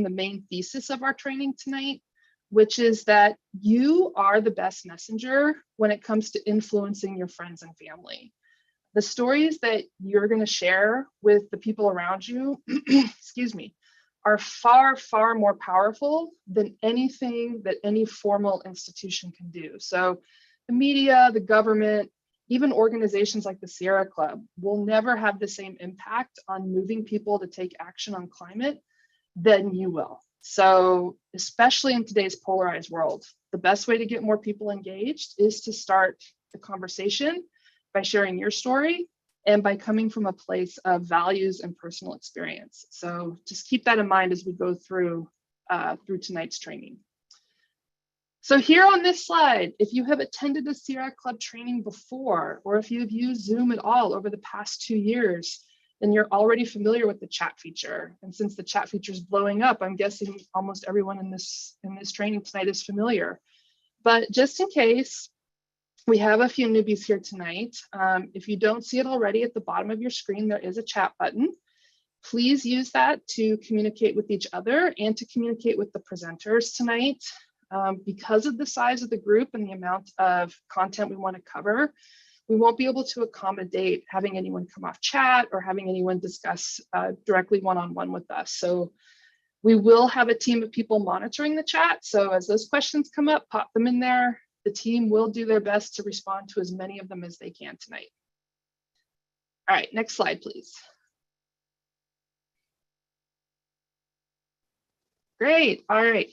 the main thesis of our training tonight, which is that you are the best messenger when it comes to influencing your friends and family. The stories that you're going to share with the people around you, excuse me, are far, far more powerful than anything that any formal institution can do. So the media, the government, even organizations like the Sierra Club will never have the same impact on moving people to take action on climate than you will. So especially in today's polarized world, the best way to get more people engaged is to start the conversation by sharing your story and by coming from a place of values and personal experience. So just keep that in mind as we go through tonight's training. So here on this slide, if you have attended a Sierra Club training before, or if you've used Zoom at all over the past 2 years, then you're already familiar with the chat feature. And since the chat feature is blowing up, I'm guessing almost everyone in this training tonight is familiar. But just in case, we have a few newbies here tonight. If you don't see it already, at the bottom of your screen, there is a chat button. Please use that to communicate with each other and to communicate with the presenters tonight. Because of the size of the group and the amount of content we want to cover, we won't be able to accommodate having anyone come off chat or having anyone discuss directly one-on-one with us. So we will have a team of people monitoring the chat. So as those questions come up, pop them in there. The team will do their best to respond to as many of them as they can tonight. All right, next slide, please. Great, all right.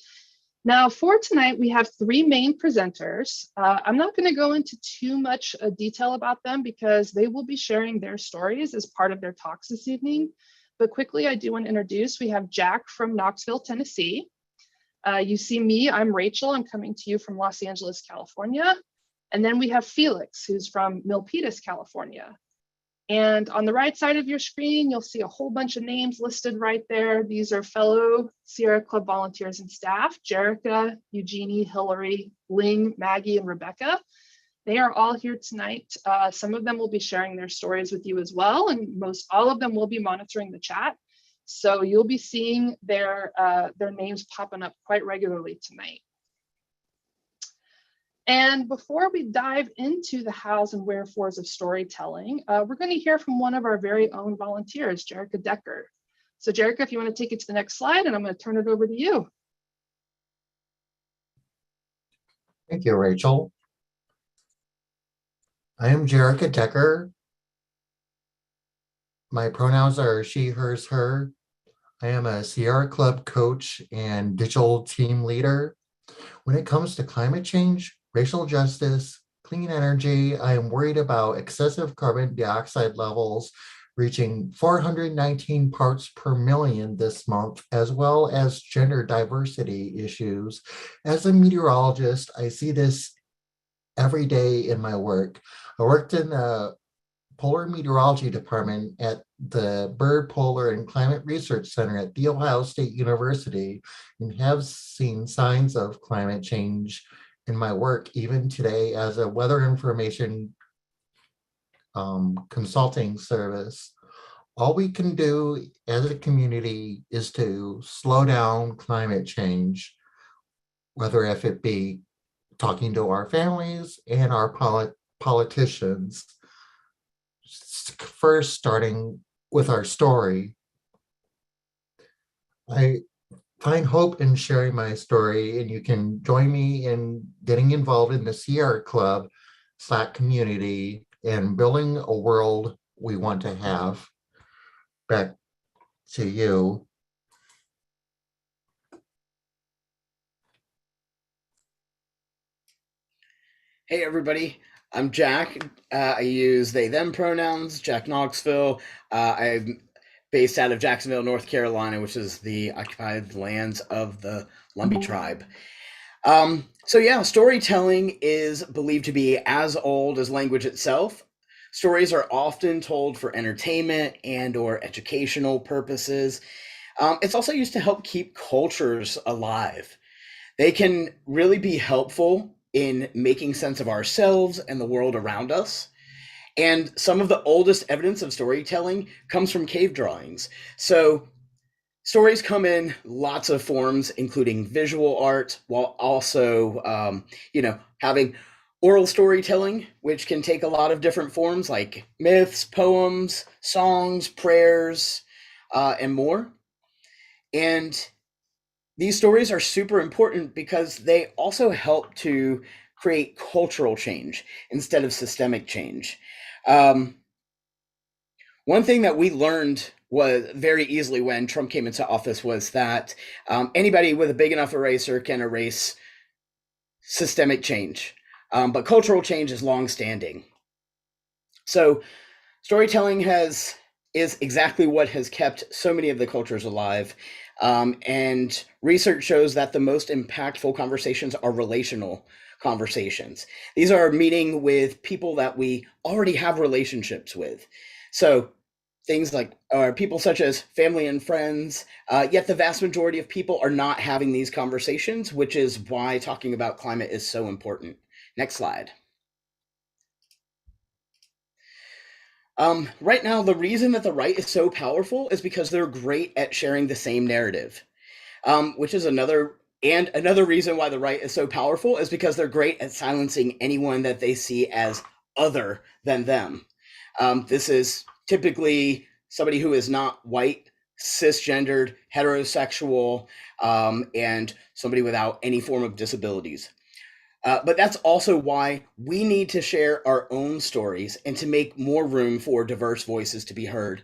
Now for tonight, we have 3 main presenters. I'm not gonna go into too much detail about them because they will be sharing their stories as part of their talks this evening. But quickly, I do want to introduce, we have Jack from Knoxville, Tennessee. You see me, I'm Rachel, I'm coming to you from Los Angeles, California. And then we have Felix, who's from Milpitas, California. And on the right side of your screen, you'll see a whole bunch of names listed right there. These are fellow Sierra Club volunteers and staff, Jerica, Eugenie, Hillary, Ling, Maggie, and Rebecca. They are all here tonight. Some of them will be sharing their stories with you as well, and most all of them will be monitoring the chat. So you'll be seeing their names popping up quite regularly tonight. And before we dive into the hows and wherefores of storytelling, we're going to hear from one of our very own volunteers, Jerica Decker. So Jerica, if you want to take it to the next slide, and I'm going to turn it over to you. Thank you, Rachel. I am Jerica Decker. My pronouns are she, hers, her. I am a Sierra Club coach and digital team leader. When it comes to climate change, racial justice, clean energy, I am worried about excessive carbon dioxide levels reaching 419 parts per million this month, as well as gender diversity issues. As a meteorologist, I see this every day in my work. I worked in the Polar Meteorology Department at the Bird, Polar, and Climate Research Center at The Ohio State University and have seen signs of climate change in my work even today as a weather information consulting service. All we can do as a community is to slow down climate change, whether if it be talking to our families and our politicians. First, starting with our story. I find hope in sharing my story, and you can join me in getting involved in the Sierra Club Slack community and building a world we want to have. Back to you. Hey everybody, I'm Jack. I use they them pronouns, Jack Knoxville. I'm based out of Jacksonville, North Carolina, which is the occupied lands of the Lumbee tribe. So yeah, storytelling is believed to be as old as language itself. Stories are often told for entertainment and or educational purposes. It's also used to help keep cultures alive. They can really be helpful in making sense of ourselves and the world around us. And some of the oldest evidence of storytelling comes from cave drawings. So Stories come in lots of forms, including visual art, while also, having oral storytelling, which can take a lot of different forms like myths, poems, songs, prayers, and more. And these stories are super important because they also help to create cultural change instead of systemic change. Um, One thing that we learned was very easily when Trump came into office was that anybody with a big enough eraser can erase systemic change, but cultural change is long-standing. So storytelling is exactly what has kept so many of the cultures alive. And research shows that the most impactful conversations are relational conversations. These are meeting with people that we already have relationships with. So things like people such as family and friends, yet the vast majority of people are not having these conversations, which is why talking about climate is so important. Next slide. Right now, the reason that the right is so powerful is because they're great at sharing the same narrative, which is another reason why the right is so powerful is because they're great at silencing anyone that they see as other than them. This is typically somebody who is not white, cisgendered, heterosexual, and somebody without any form of disabilities. But that's also why we need to share our own stories and to make more room for diverse voices to be heard.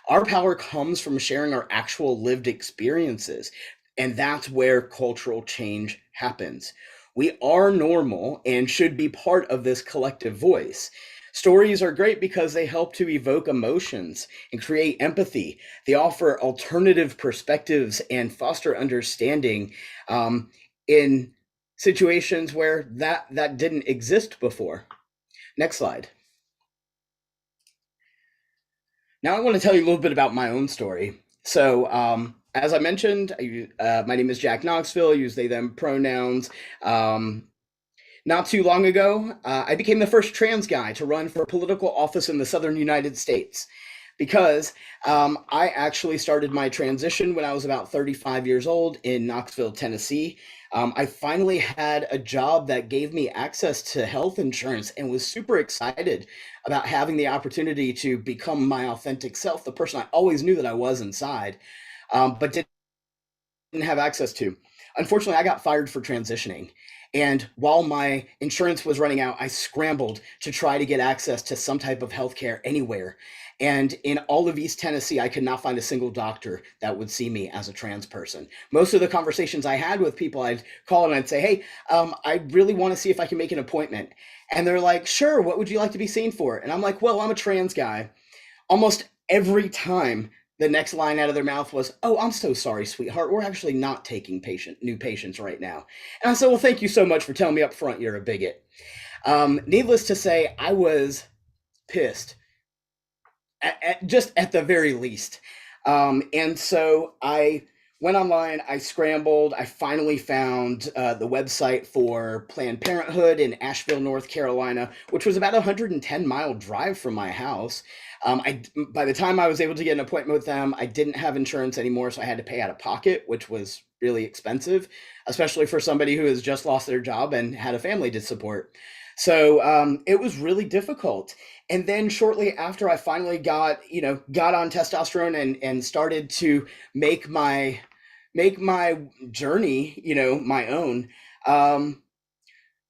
Our power comes from sharing our actual lived experiences, and that's where cultural change happens. We are normal and should be part of this collective voice. Stories are great because they help to evoke emotions and create empathy. They offer alternative perspectives and foster understanding in situations where that didn't exist before. Next slide. Now I want to tell you a little bit about my own story. So as I mentioned, my name is Jack Knoxville. I use they, them pronouns. Not too long ago, I became the first trans guy to run for political office in the southern United States because I actually started my transition when I was about 35 years old in Knoxville, Tennessee. I finally had a job that gave me access to health insurance and was super excited about having the opportunity to become my authentic self, the person I always knew that I was inside, but didn't have access to. Unfortunately, I got fired for transitioning. And while my insurance was running out, I scrambled to try to get access to some type of healthcare anywhere. And in all of East Tennessee, I could not find a single doctor that would see me as a trans person. Most of the conversations I had with people, I'd call and I'd say, hey, I really want to see if I can make an appointment. And they're like, sure, what would you like to be seen for? And I'm like, well, I'm a trans guy. Almost every time the next line out of their mouth was, oh, I'm so sorry, sweetheart. We're actually not taking new patients right now. And I said, well, thank you so much for telling me up front you're a bigot. Needless to say, I was pissed, just at the very least. And so I went online, I scrambled, I finally found the website for Planned Parenthood in Asheville, North Carolina, which was about a 110-mile drive from my house. By the time I was able to get an appointment with them, I didn't have insurance anymore, so I had to pay out of pocket, which was really expensive, especially for somebody who has just lost their job and had a family to support. So it was really difficult. And then shortly after I finally got on testosterone and started to make my journey, my own,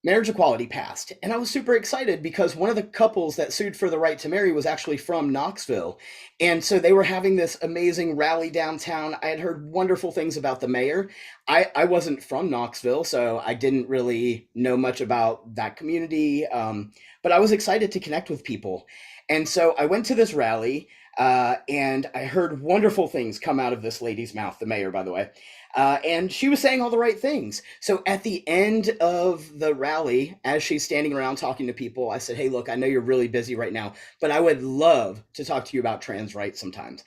marriage equality passed. And I was super excited because one of the couples that sued for the right to marry was actually from Knoxville. And so they were having this amazing rally downtown. I had heard wonderful things about the mayor. I wasn't from Knoxville, so I didn't really know much about that community. But I was excited to connect with people. And so I went to this rally and I heard wonderful things come out of this lady's mouth, the mayor, by the way. And she was saying all the right things. So at the end of the rally, as she's standing around talking to people, I said, hey, look, I know you're really busy right now, but I would love to talk to you about trans rights sometimes.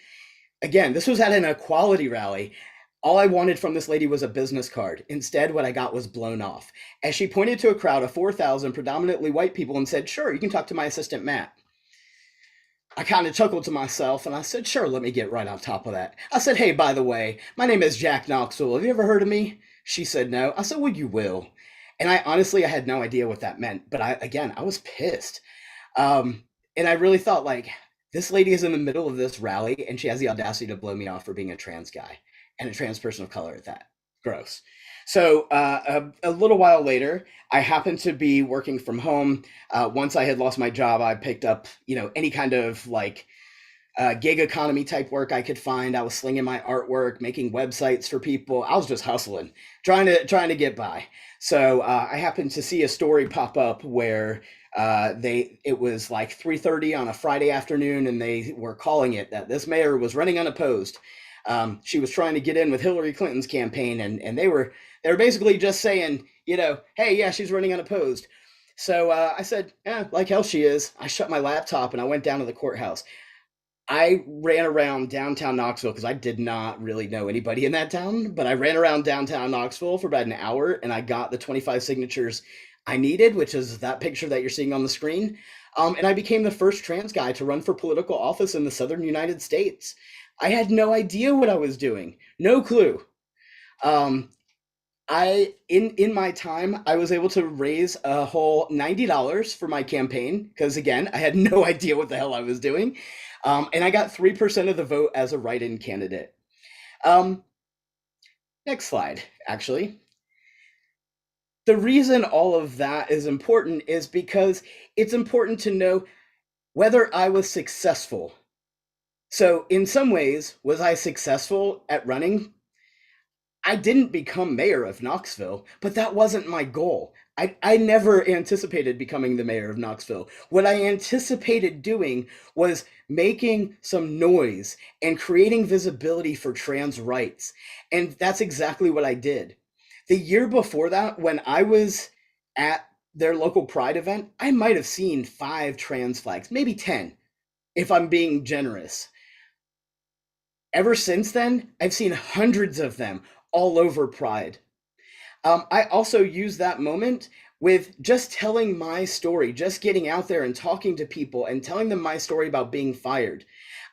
Again, this was at an equality rally. All I wanted from this lady was a business card. Instead, what I got was blown off as she pointed to a crowd of 4,000 predominantly white people and said, sure, you can talk to my assistant, Matt. I kind of chuckled to myself and I said, sure, let me get right on top of that. I said, hey, by the way, my name is Jack Knoxville. Have you ever heard of me? She said, no. I said, well, you will. And I honestly, I had no idea what that meant. But I was pissed. And I really thought, like, this lady is in the middle of this rally and she has the audacity to blow me off for being a trans guy and a trans person of color at that. Gross. So a little while later, I happened to be working from home. Once I had lost my job, I picked up, any kind of like gig economy type work I could find. I was slinging my artwork, making websites for people. I was just hustling, trying to get by. So I happened to see a story pop up where it was like 3:30 on a Friday afternoon, and they were calling it that this mayor was running unopposed. She was trying to get in with Hillary Clinton's campaign, and they were basically just saying, hey, yeah, she's running unopposed. So I said, like hell she is. I shut my laptop and I went down to the courthouse. I ran around downtown Knoxville because I did not really know anybody in that town, but I ran around downtown Knoxville for about an hour and I got the 25 signatures I needed, which is that picture that you're seeing on the screen. And I became the first trans guy to run for political office in the Southern United States. I had no idea what I was doing. No clue. In my time, I was able to raise a whole $90 for my campaign because, again, I had no idea what the hell I was doing. And I got 3% of the vote as a write-in candidate. Next slide, actually. The reason all of that is important is because it's important to know whether I was successful. So in some ways, was I successful at running? I didn't become mayor of Knoxville, but that wasn't my goal. I never anticipated becoming the mayor of Knoxville. What I anticipated doing was making some noise and creating visibility for trans rights. And that's exactly what I did. The year before that, when I was at their local pride event, I might have seen 5 trans flags, maybe 10, if I'm being generous. Ever since then, I've seen hundreds of them all over Pride. I also use that moment with just telling my story, just getting out there and talking to people and telling them my story about being fired.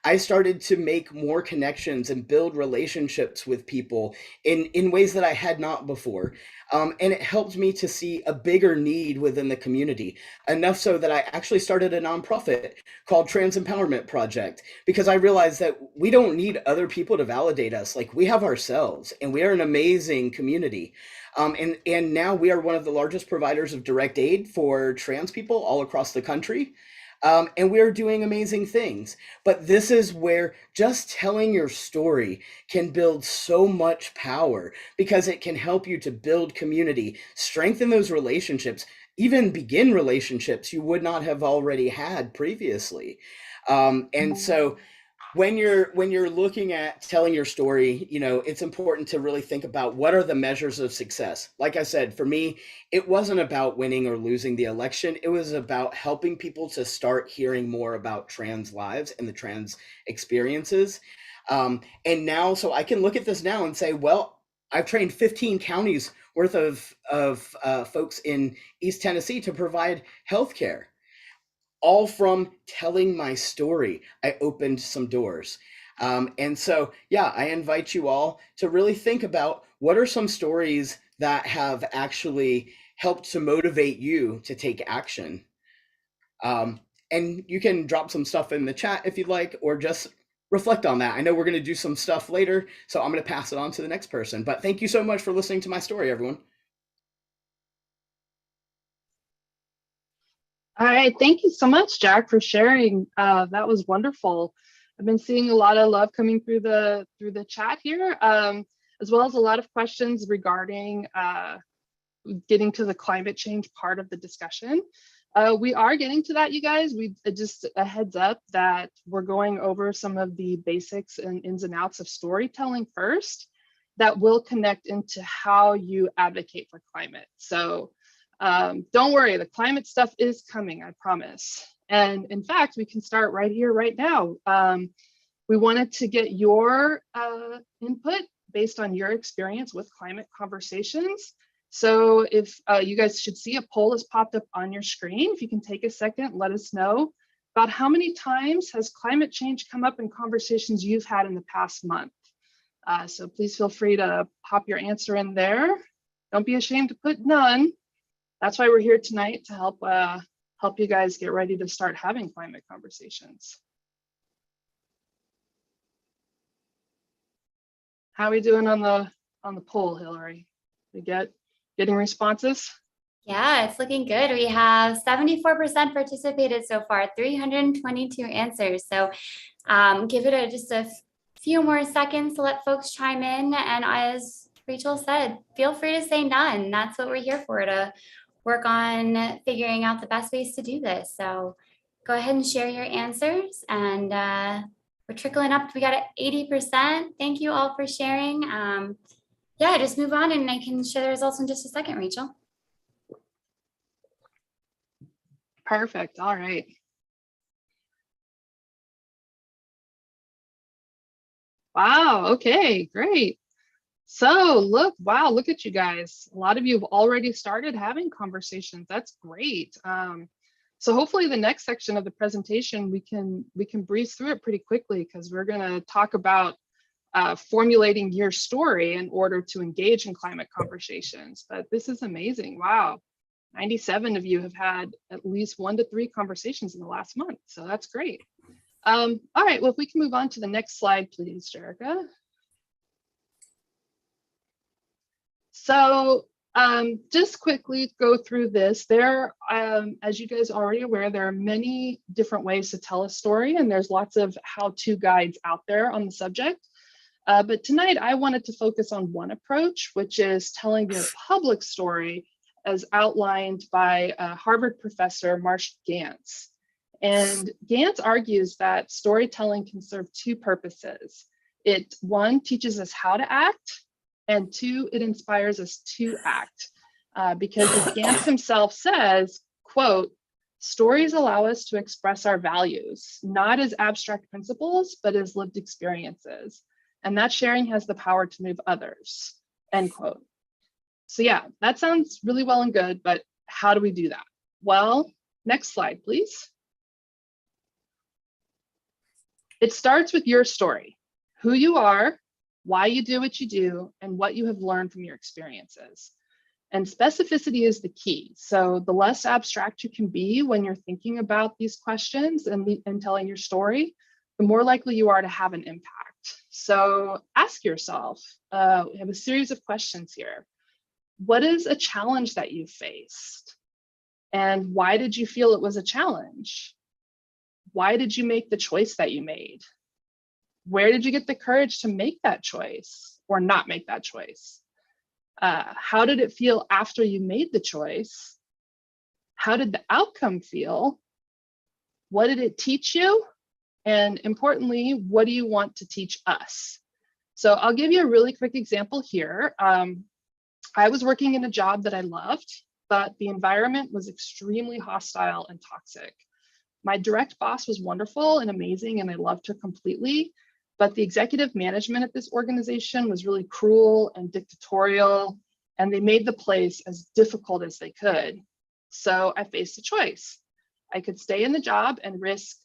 I started to make more connections and build relationships with people in ways that I had not before. And it helped me to see a bigger need within the community, enough so that I actually started a nonprofit called Trans Empowerment Project, because I realized that we don't need other people to validate us. Like, we have ourselves, and we are an amazing community. And now we are one of the largest providers of direct aid for trans people all across the country. And we're doing amazing things. But this is where just telling your story can build so much power, because it can help you to build community, strengthen those relationships, even begin relationships you would not have already had previously. And so when you're looking at telling your story, it's important to really think about what are the measures of success. Like I said, for me, it wasn't about winning or losing the election. It was about helping people to start hearing more about trans lives and the trans experiences. And now, so I can look at this now and say, well, I've trained 15 counties worth of folks in East Tennessee to provide healthcare. All from telling my story, I opened some doors. And so, yeah, I invite you all to really think about what are some stories that have actually helped to motivate you to take action. And you can drop some stuff in the chat if you'd like, or just reflect on that. I know we're going to do some stuff later, so I'm going to pass it on to the next person. But thank you so much for listening to my story, everyone. All right, thank you so much, Jack, for sharing. That was wonderful. I've been seeing a lot of love coming through the chat here, as well as a lot of questions regarding getting to the climate change part of the discussion. We are getting to that, you guys. We just a heads up that we're going over some of the basics and ins and outs of storytelling first that will connect into how you advocate for climate. So don't worry, the climate stuff is coming, I promise. And in fact, we can start right here, right now. We wanted to get your input based on your experience with climate conversations. So if you guys should see a poll has popped up on your screen. If you can take a second, let us know About how many times has climate change come up in conversations you've had in the past month? So please feel free to pop your answer in there. Don't be ashamed to put none. That's why we're here tonight, to help you guys get ready to start having climate conversations. How are we doing on the poll, Hillary? We getting responses? Yeah, it's looking good. We have 74% participated so far, 322 answers. So give it just a few more seconds to let folks chime in. And as Rachel said, feel free to say none. That's what we're here for, to work on figuring out the best ways to do this. So go ahead and share your answers. And we're trickling up. We got it 80%. Thank you all for sharing. Yeah, just move on and I can share the results in just a second, Rachel. Perfect. All right. Wow. Okay, great. So look at you guys. A lot of you have already started having conversations. That's great. So hopefully the next section of the presentation, we can breeze through it pretty quickly, because we're going to talk about formulating your story in order to engage in climate conversations. But this is amazing. Wow. 97 of you have had at least 1 to 3 conversations in the last month. So that's great. All right, well, if we can move on to the next slide, please, Jerica. So just quickly go through this. There, as you guys are already aware, there are many different ways to tell a story, and there's lots of how-to guides out there on the subject. But tonight I wanted to focus on one approach, which is telling your public story as outlined by Harvard professor Marsh Gantz. And Gantz argues that storytelling can serve 2 purposes. It, 1, teaches us how to act, and 2, it inspires us to act. Because as Gantz himself says, quote, "Stories allow us to express our values, not as abstract principles, but as lived experiences. And that sharing has the power to move others," end quote. So yeah, that sounds really well and good, but how do we do that? Well, next slide, please. It starts with your story, who you are, why you do what you do, and what you have learned from your experiences. And specificity is the key. So the less abstract you can be when you're thinking about these questions and telling your story, the more likely you are to have an impact. So ask yourself, we have a series of questions here. What is a challenge that you faced? And why did you feel it was a challenge? Why did you make the choice that you made? Where did you get the courage to make that choice or not make that choice? How did it feel after you made the choice? How did the outcome feel? What did it teach you? And importantly, what do you want to teach us? So I'll give you a really quick example here. I was working in a job that I loved, but the environment was extremely hostile and toxic. My direct boss was wonderful and amazing, and I loved her completely. But the executive management at this organization was really cruel and dictatorial, and they made the place as difficult as they could. So I faced a choice. I could stay in the job and risk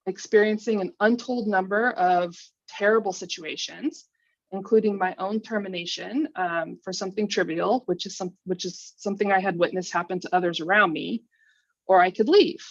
experiencing an untold number of terrible situations, including my own termination for something trivial, which is something I had witnessed happen to others around me, or I could leave.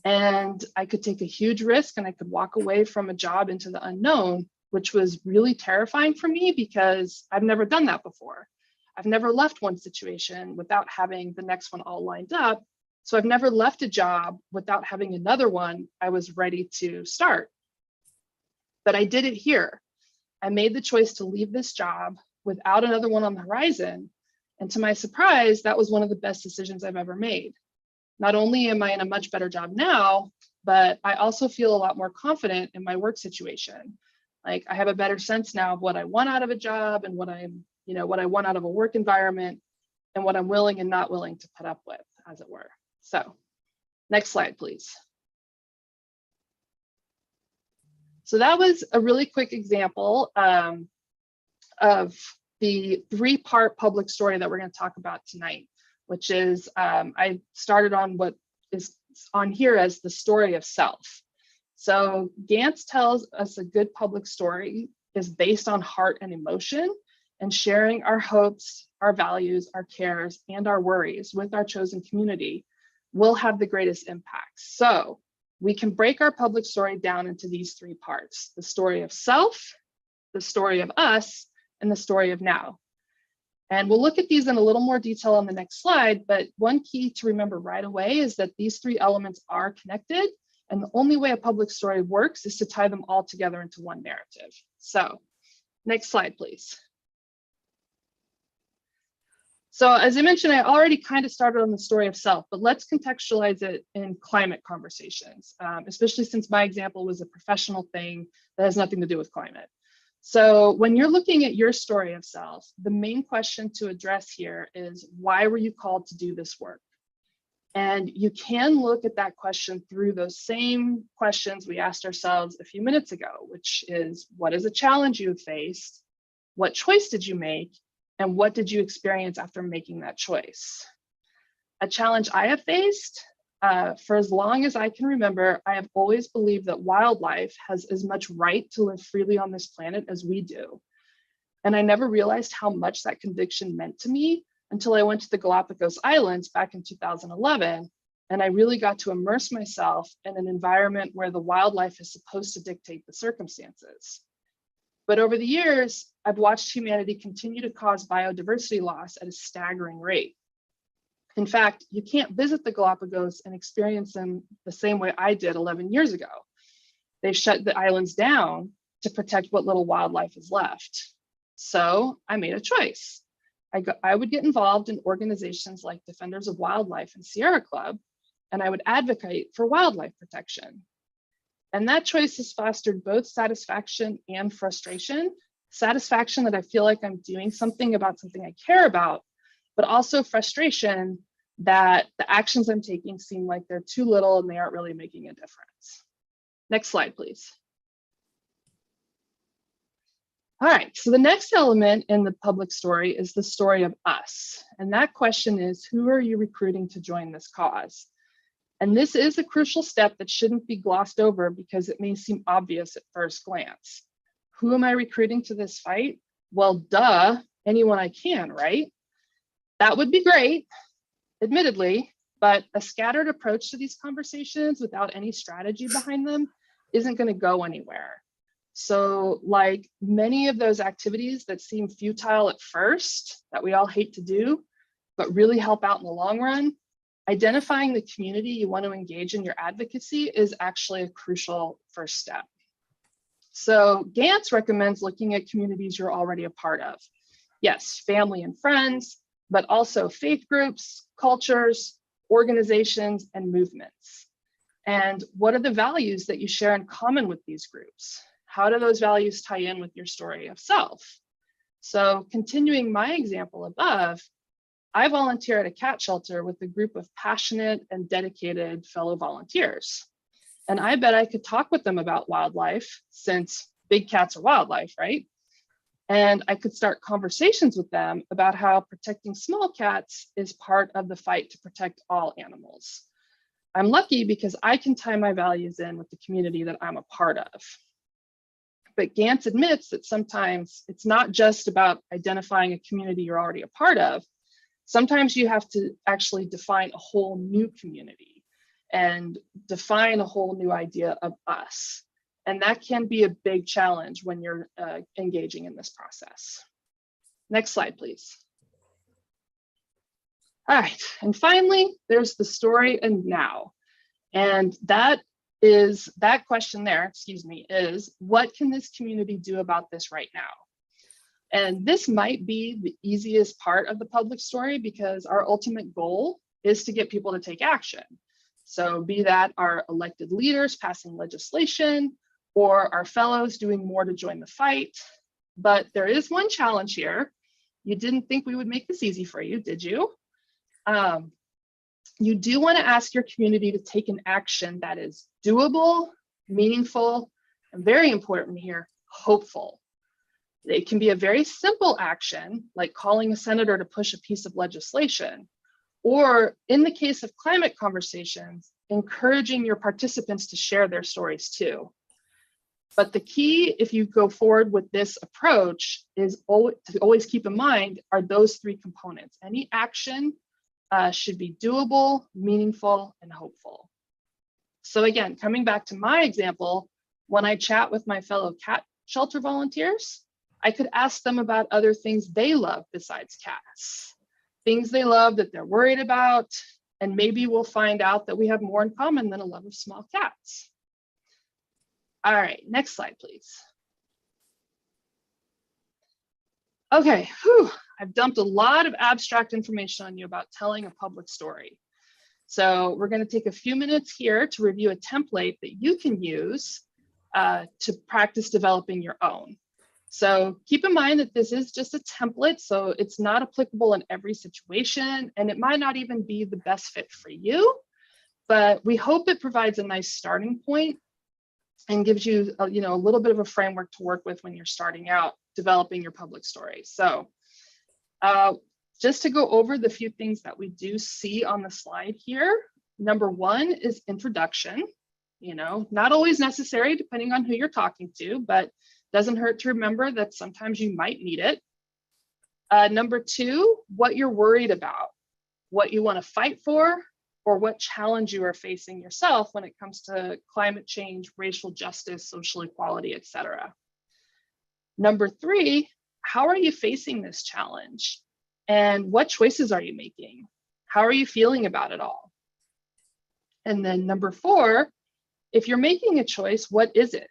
And I could take a huge risk and I could walk away from a job into the unknown, which was really terrifying for me because I've never done that before. I've never left one situation without having the next one all lined up. So I've never left a job without having another one I was ready to start. But I did it here. I made the choice to leave this job without another one on the horizon. And to my surprise, that was one of the best decisions I've ever made. Not only am I in a much better job now, but I also feel a lot more confident in my work situation. Like I have a better sense now of what I want out of a job and what I want out of a work environment and what I'm willing and not willing to put up with, as it were. So next slide, please. So that was a really quick example of the 3-part public story that we're going to talk about tonight, which is I started on what is on here as the story of self. So Gantz tells us a good public story is based on heart and emotion, and sharing our hopes, our values, our cares, and our worries with our chosen community will have the greatest impact. So we can break our public story down into these three parts: the story of self, the story of us, and the story of now. And we'll look at these in a little more detail on the next slide, but one key to remember right away is that these three elements are connected, and the only way a public story works is to tie them all together into one narrative. So next slide, please. So as I mentioned, I already kind of started on the story of self, but let's contextualize it in climate conversations, especially since my example was a professional thing that has nothing to do with climate. So when you're looking at your story of self, the main question to address here is, why were you called to do this work? And you can look at that question through those same questions we asked ourselves a few minutes ago, which is, what is a challenge you have faced? What choice did you make? And what did you experience after making that choice? A challenge I have faced, for as long as I can remember, I have always believed that wildlife has as much right to live freely on this planet as we do. And I never realized how much that conviction meant to me until I went to the Galapagos Islands back in 2011, and I really got to immerse myself in an environment where the wildlife is supposed to dictate the circumstances. But over the years, I've watched humanity continue to cause biodiversity loss at a staggering rate. In fact, you can't visit the Galapagos and experience them the same way I did 11 years ago. They've shut the islands down to protect what little wildlife is left. So I made a choice. I would get involved in organizations like Defenders of Wildlife and Sierra Club, and I would advocate for wildlife protection. And that choice has fostered both satisfaction and frustration. Satisfaction that I feel like I'm doing something about something I care about, but also frustration that the actions I'm taking seem like they're too little and they aren't really making a difference. Next slide, please. All right, so the next element in the public story is the story of us. And that question is, who are you recruiting to join this cause? And this is a crucial step that shouldn't be glossed over because it may seem obvious at first glance. Who am I recruiting to this fight? Well, duh, anyone I can, right? That would be great, admittedly, but a scattered approach to these conversations without any strategy behind them isn't going to go anywhere. So like many of those activities that seem futile at first, that we all hate to do, but really help out in the long run, identifying the community you want to engage in your advocacy is actually a crucial first step. So Gantz recommends looking at communities you're already a part of. Yes, family and friends, but also faith groups, cultures, organizations, and movements. And what are the values that you share in common with these groups? How do those values tie in with your story of self? So continuing my example above, I volunteer at a cat shelter with a group of passionate and dedicated fellow volunteers. And I bet I could talk with them about wildlife, since big cats are wildlife, right? And I could start conversations with them about how protecting small cats is part of the fight to protect all animals. I'm lucky because I can tie my values in with the community that I'm a part of. But Gantz admits that sometimes it's not just about identifying a community you're already a part of. Sometimes you have to actually define a whole new community and define a whole new idea of us. And that can be a big challenge when you're engaging in this process. Next slide, please. All right, and finally, there's the story and now. And that question there, excuse me, is what can this community do about this right now? And this might be the easiest part of the public story because our ultimate goal is to get people to take action. So be that our elected leaders passing legislation or our fellows doing more to join the fight. But there is one challenge here. You didn't think we would make this easy for you, did you? You do want to ask your community to take an action that is doable, meaningful, and very important here, hopeful. It can be a very simple action, like calling a senator to push a piece of legislation. Or in the case of climate conversations, encouraging your participants to share their stories too. But the key, if you go forward with this approach, is always keep in mind are those three components. Any action should be doable, meaningful, and hopeful. So again, coming back to my example, when I chat with my fellow cat shelter volunteers, I could ask them about other things they love besides cats, things they love that they're worried about, and maybe we'll find out that we have more in common than a love of small cats. All right, next slide, please. Okay, I've dumped a lot of abstract information on you about telling a public story. So we're going to take a few minutes here to review a template that you can use to practice developing your own. So keep in mind that this is just a template, so it's not applicable in every situation, and it might not even be the best fit for you, but we hope it provides a nice starting point and gives you a little bit of a framework to work with when you're starting out developing your public story. So just to go over the few things that we do see on the slide here, number one is introduction. Not always necessary depending on who you're talking to, but doesn't hurt to remember that sometimes you might need it. Number two, what you're worried about, what you want to fight for, or what challenge you are facing yourself when it comes to climate change, racial justice, social equality, etc. Number three, how are you facing this challenge? And what choices are you making? How are you feeling about it all? And then number four, if you're making a choice, what is it?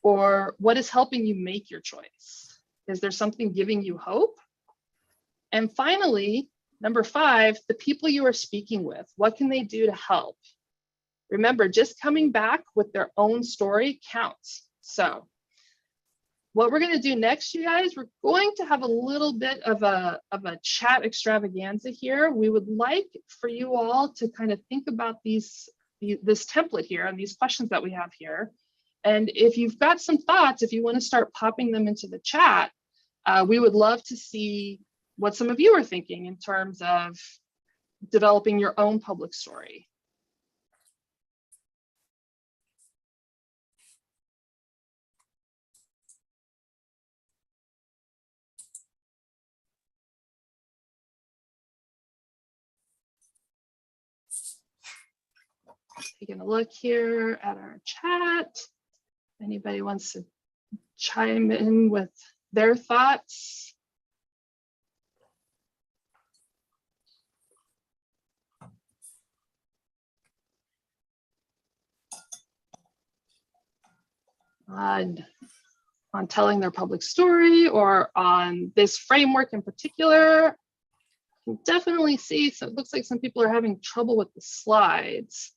Or what is helping you make your choice? Is there something giving you hope? And finally, number five, the people you are speaking with, what can they do to help? Remember, just coming back with their own story counts. So what we're going to do next, you guys, we're going to have a little bit of a chat extravaganza here. We would like for you all to kind of think about this template here and these questions that we have here. And if you've got some thoughts, if you want to start popping them into the chat, we would love to see what some of you are thinking in terms of developing your own public story. Taking a look here at our chat. Anybody wants to chime in with their thoughts? On telling their public story or on this framework in particular. You can definitely see, so it looks like some people are having trouble with the slides,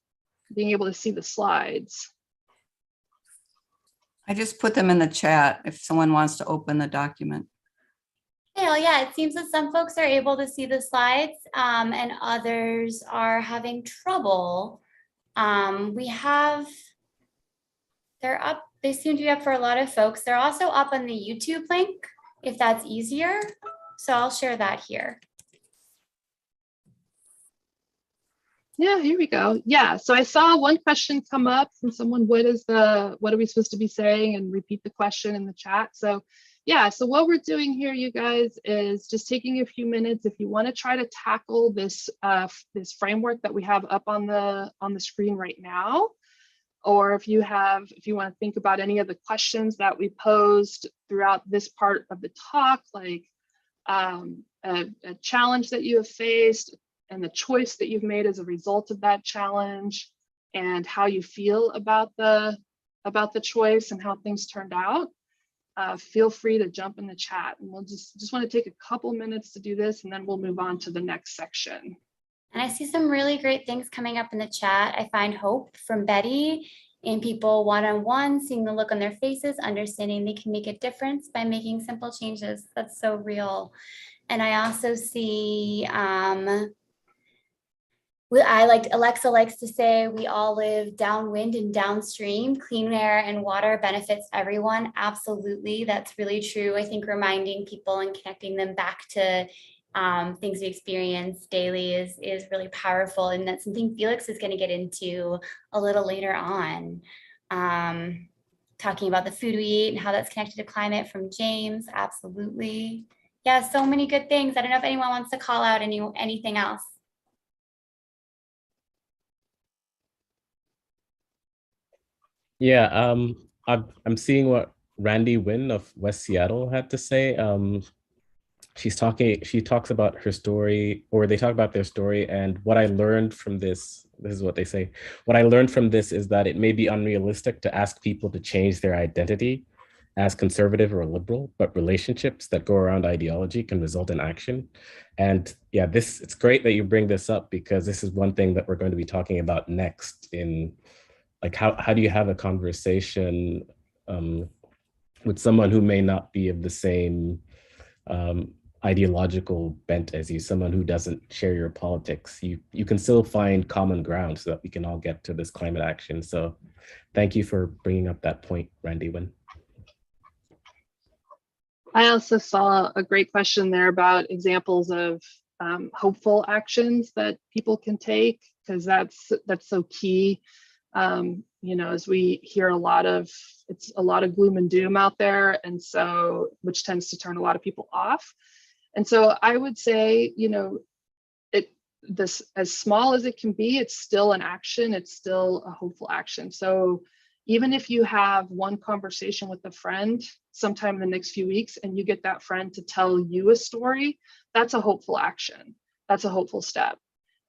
being able to see the slides. I just put them in the chat if someone wants to open the document. Well, yeah, it seems that some folks are able to see the slides and others are having trouble. They're up, they seem to be up for a lot of folks. They're also up on the YouTube link, if that's easier. So I'll share that here. Yeah, here we go. Yeah, so I saw one question come up from someone, what are we supposed to be saying, and repeat the question in the chat. So yeah, so what we're doing here, you guys, is just taking a few minutes. If you want to try to tackle this this framework that we have up on the screen right now, or if you want to think about any of the questions that we posed throughout this part of the talk, like a challenge that you have faced and the choice that you've made as a result of that challenge, and how you feel about the choice and how things turned out, feel free to jump in the chat, and we'll just want to take a couple minutes to do this, and then we'll move on to the next section. And I see some really great things coming up in the chat. I find hope from Betty in people one-on-one, seeing the look on their faces, understanding they can make a difference by making simple changes. That's so real. And I also see, Alexa likes to say, we all live downwind and downstream. Clean air and water benefits everyone. Absolutely, that's really true. I think reminding people and connecting them back to things we experience daily is really powerful. And that's something Felix is going to get into a little later on. Talking about the food we eat and how that's connected to climate from James. Absolutely. Yeah, so many good things. I don't know if anyone wants to call out anything else. Yeah, I'm seeing what Randy Wynn of West Seattle had to say. She talks about her story, or they talk about their story, and what I learned from this is what they say. What I learned from this is that it may be unrealistic to ask people to change their identity as conservative or liberal, but relationships that go around ideology can result in action. And yeah, it's great that you bring this up, because this is one thing that we're going to be talking about next in like how do you have a conversation with someone who may not be of the same ideological bent as you, someone who doesn't share your politics. You can still find common ground so that we can all get to this climate action. So thank you for bringing up that point, Randy Wynn. I also saw a great question there about examples of hopeful actions that people can take, because that's so key. You know, as we hear it's a lot of gloom and doom out there, and so which tends to turn a lot of people off. And so I would say, you know, this as small as it can be, it's still an action. It's still a hopeful action. So even if you have one conversation with a friend sometime in the next few weeks and you get that friend to tell you a story, that's a hopeful action. That's a hopeful step.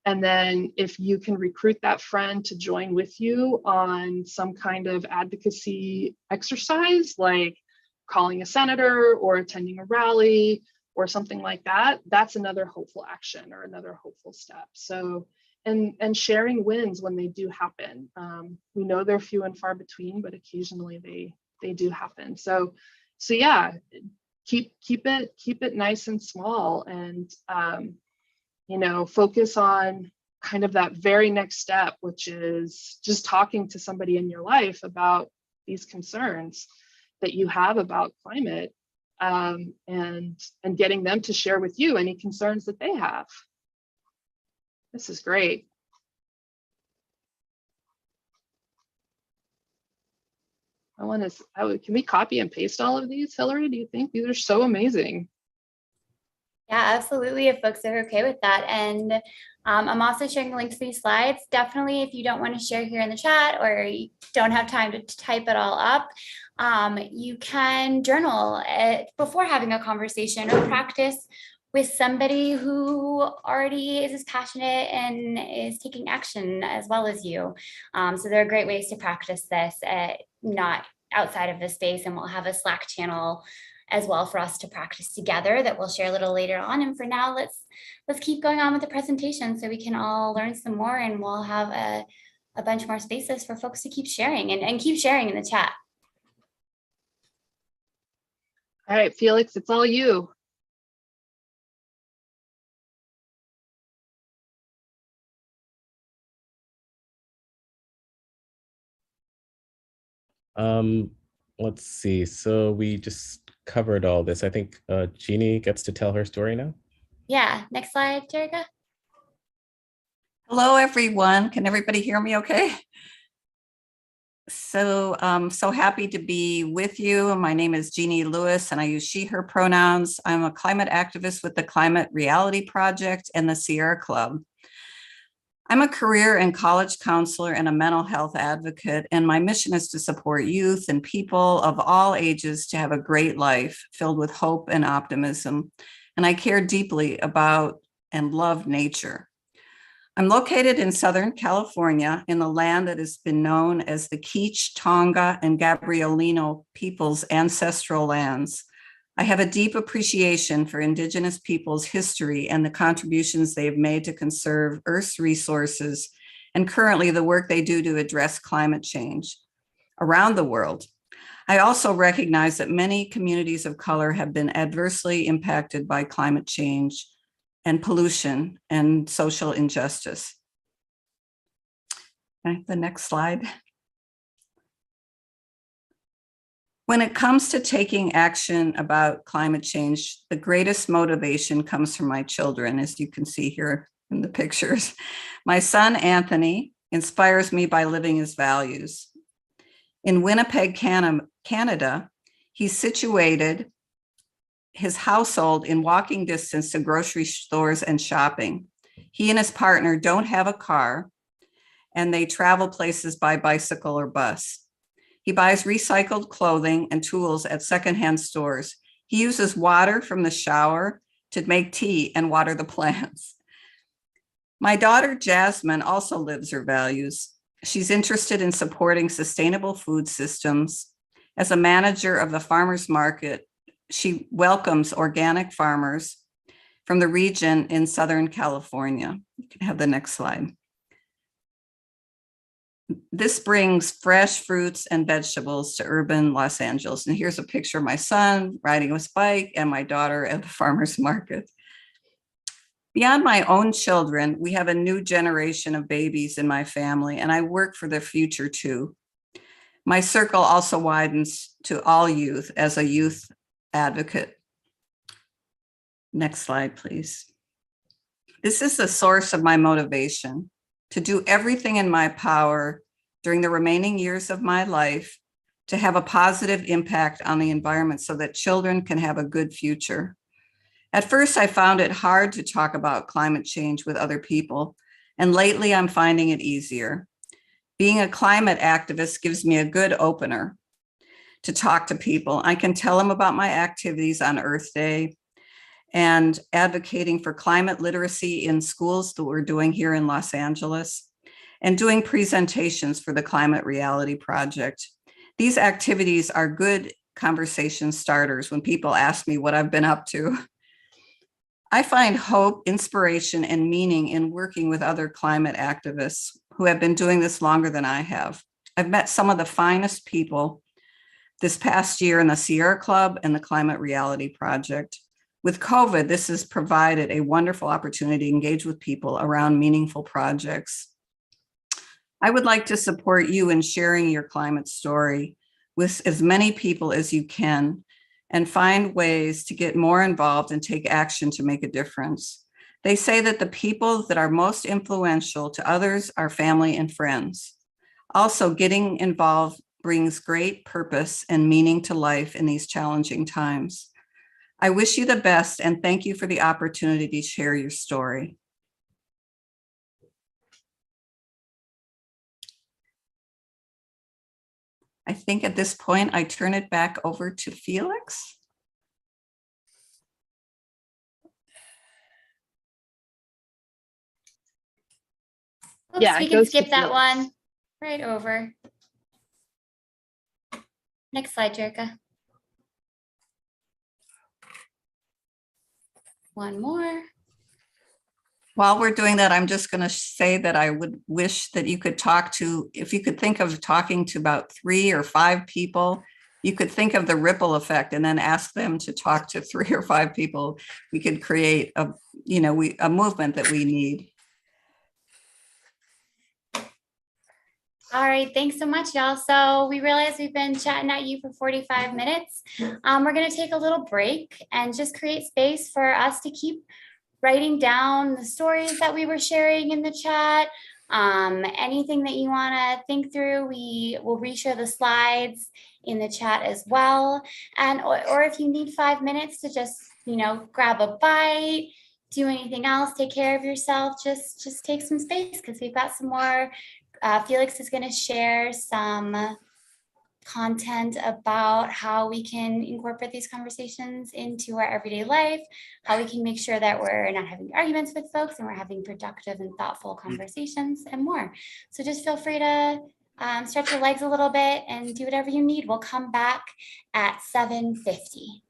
And then if you can recruit that friend to join with you on some kind of advocacy exercise, like calling a senator or attending a rally or something like that, that's another hopeful action or another hopeful step. So, and sharing wins when they do happen. We know they're few and far between, but occasionally they do happen. So yeah, keep it nice and small, and you know, focus on kind of that very next step, which is just talking to somebody in your life about these concerns that you have about climate, and getting them to share with you any concerns that they have. This is great. Can we copy and paste all of these, Hillary? Do you think these are so amazing? Yeah, absolutely, if folks are okay with that. And I'm also sharing a link to these slides. Definitely, if you don't want to share here in the chat or you don't have time to type it all up, you can journal before having a conversation or practice with somebody who already is as passionate and is taking action as well as you. So there are great ways to practice this, not outside of the space, and we'll have a Slack channel as well for us to practice together that we'll share a little later on. And for now, let's keep going on with the presentation so we can all learn some more, and we'll have a bunch more spaces for folks to keep sharing and keep sharing in the chat. All right, Felix, it's all you. Let's see. So we just covered all this. I think Jeannie gets to tell her story now. Yeah, next slide, Jerica. Hello, everyone. Can everybody hear me okay? So I'm so happy to be with you. My name is Jeannie Lewis, and I use she, her pronouns. I'm a climate activist with the Climate Reality Project and the Sierra Club. I'm a career and college counselor and a mental health advocate, and my mission is to support youth and people of all ages to have a great life filled with hope and optimism. And I care deeply about and love nature. I'm located in Southern California in the land that has been known as the Keech, Tonga, and Gabrielino peoples' ancestral lands. I have a deep appreciation for Indigenous peoples' history and the contributions they have made to conserve Earth's resources, and currently the work they do to address climate change around the world. I also recognize that many communities of color have been adversely impacted by climate change and pollution and social injustice. Okay, the next slide. When it comes to taking action about climate change, the greatest motivation comes from my children, as you can see here in the pictures. My son, Anthony, inspires me by living his values. In Winnipeg, Canada, he's situated his household in walking distance to grocery stores and shopping. He and his partner don't have a car, and they travel places by bicycle or bus. He buys recycled clothing and tools at secondhand stores. He uses water from the shower to make tea and water the plants. My daughter, Jasmine, also lives her values. She's interested in supporting sustainable food systems. As a manager of the farmers market, she welcomes organic farmers from the region in Southern California. You can have the next slide. This brings fresh fruits and vegetables to urban Los Angeles. And here's a picture of my son riding his bike and my daughter at the farmer's market. Beyond my own children, we have a new generation of babies in my family, and I work for their future too. My circle also widens to all youth as a youth advocate. Next slide, please. This is the source of my motivation to do everything in my power during the remaining years of my life to have a positive impact on the environment so that children can have a good future. At first, I found it hard to talk about climate change with other people, and lately I'm finding it easier. Being a climate activist gives me a good opener to talk to people. I can tell them about my activities on Earth Day and advocating for climate literacy in schools that we're doing here in Los Angeles, and doing presentations for the Climate Reality Project. These activities are good conversation starters when people ask me what I've been up to. I find hope, inspiration, and meaning in working with other climate activists who have been doing this longer than I have. I've met some of the finest people this past year in the Sierra Club and the Climate Reality Project. With COVID, this has provided a wonderful opportunity to engage with people around meaningful projects. I would like to support you in sharing your climate story with as many people as you can and find ways to get more involved and take action to make a difference. They say that the people that are most influential to others are family and friends. Also, getting involved brings great purpose and meaning to life in these challenging times. I wish you the best and thank you for the opportunity to share your story. I think at this point, I turn it back over to Felix. Oops, Yeah, we it can goes to skip that Felix. one right over. Next slide, Jerica. One more. While we're doing that, I'm just going to say that I would wish that you could talk to, if you could think of talking to about 3 or 5 people, you could think of the ripple effect and then ask them to talk to 3 or 5 people. We could create a, a movement that we need. All right, thanks so much, y'all. So we realize we've been chatting at you for 45 minutes. We're going to take a little break and just create space for us to keep writing down the stories that we were sharing in the chat. Anything that you want to think through, we will reshare the slides in the chat as well. And or if you need 5 minutes to just, grab a bite, do anything else, take care of yourself, just take some space because we've got some more. Felix is going to share some content about how we can incorporate these conversations into our everyday life, how we can make sure that we're not having arguments with folks and we're having productive and thoughtful conversations and more. So just feel free to stretch your legs a little bit and do whatever you need. We'll come back at 7:50.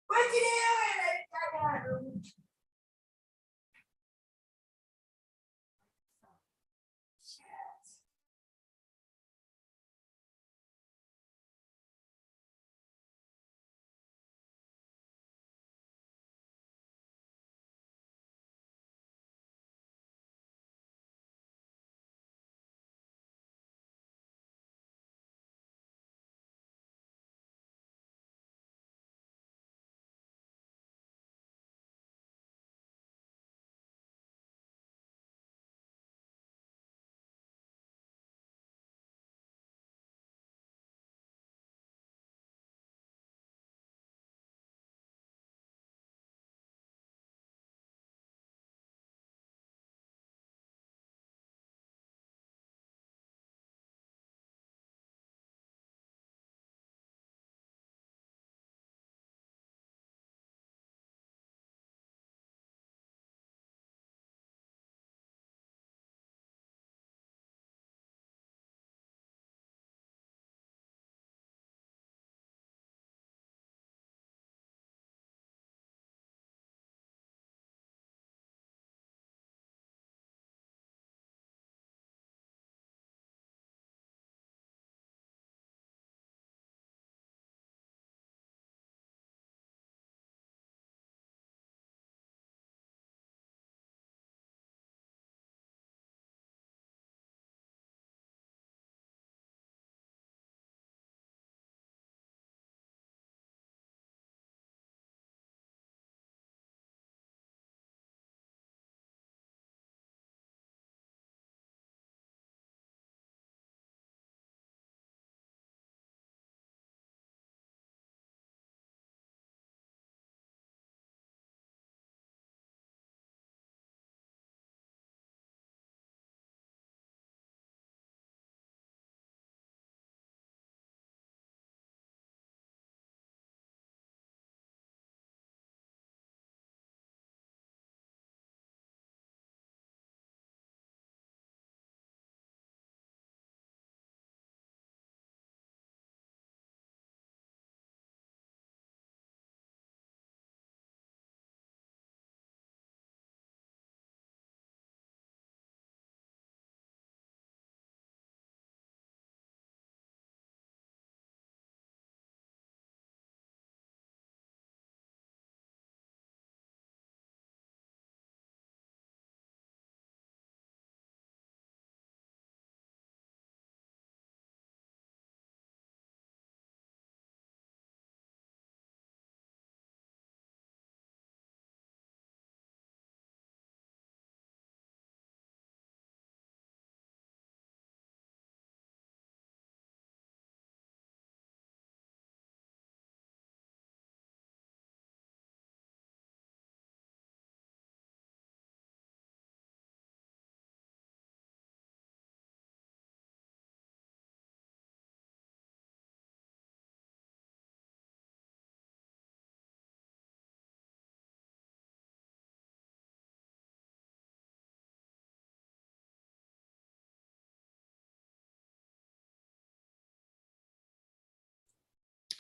What you doing?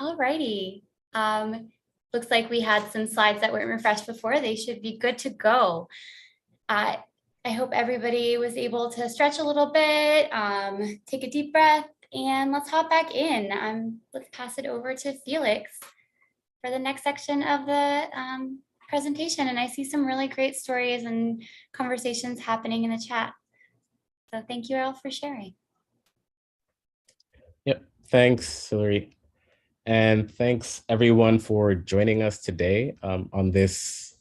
All righty. Looks like we had some slides that weren't refreshed before. They should be good to go. I hope everybody was able to stretch a little bit, take a deep breath, and let's hop back in. Let's pass it over to Felix for the next section of the presentation. And I see some really great stories and conversations happening in the chat. So thank you all for sharing. Yep, thanks, Hillary. And thanks everyone for joining us today on this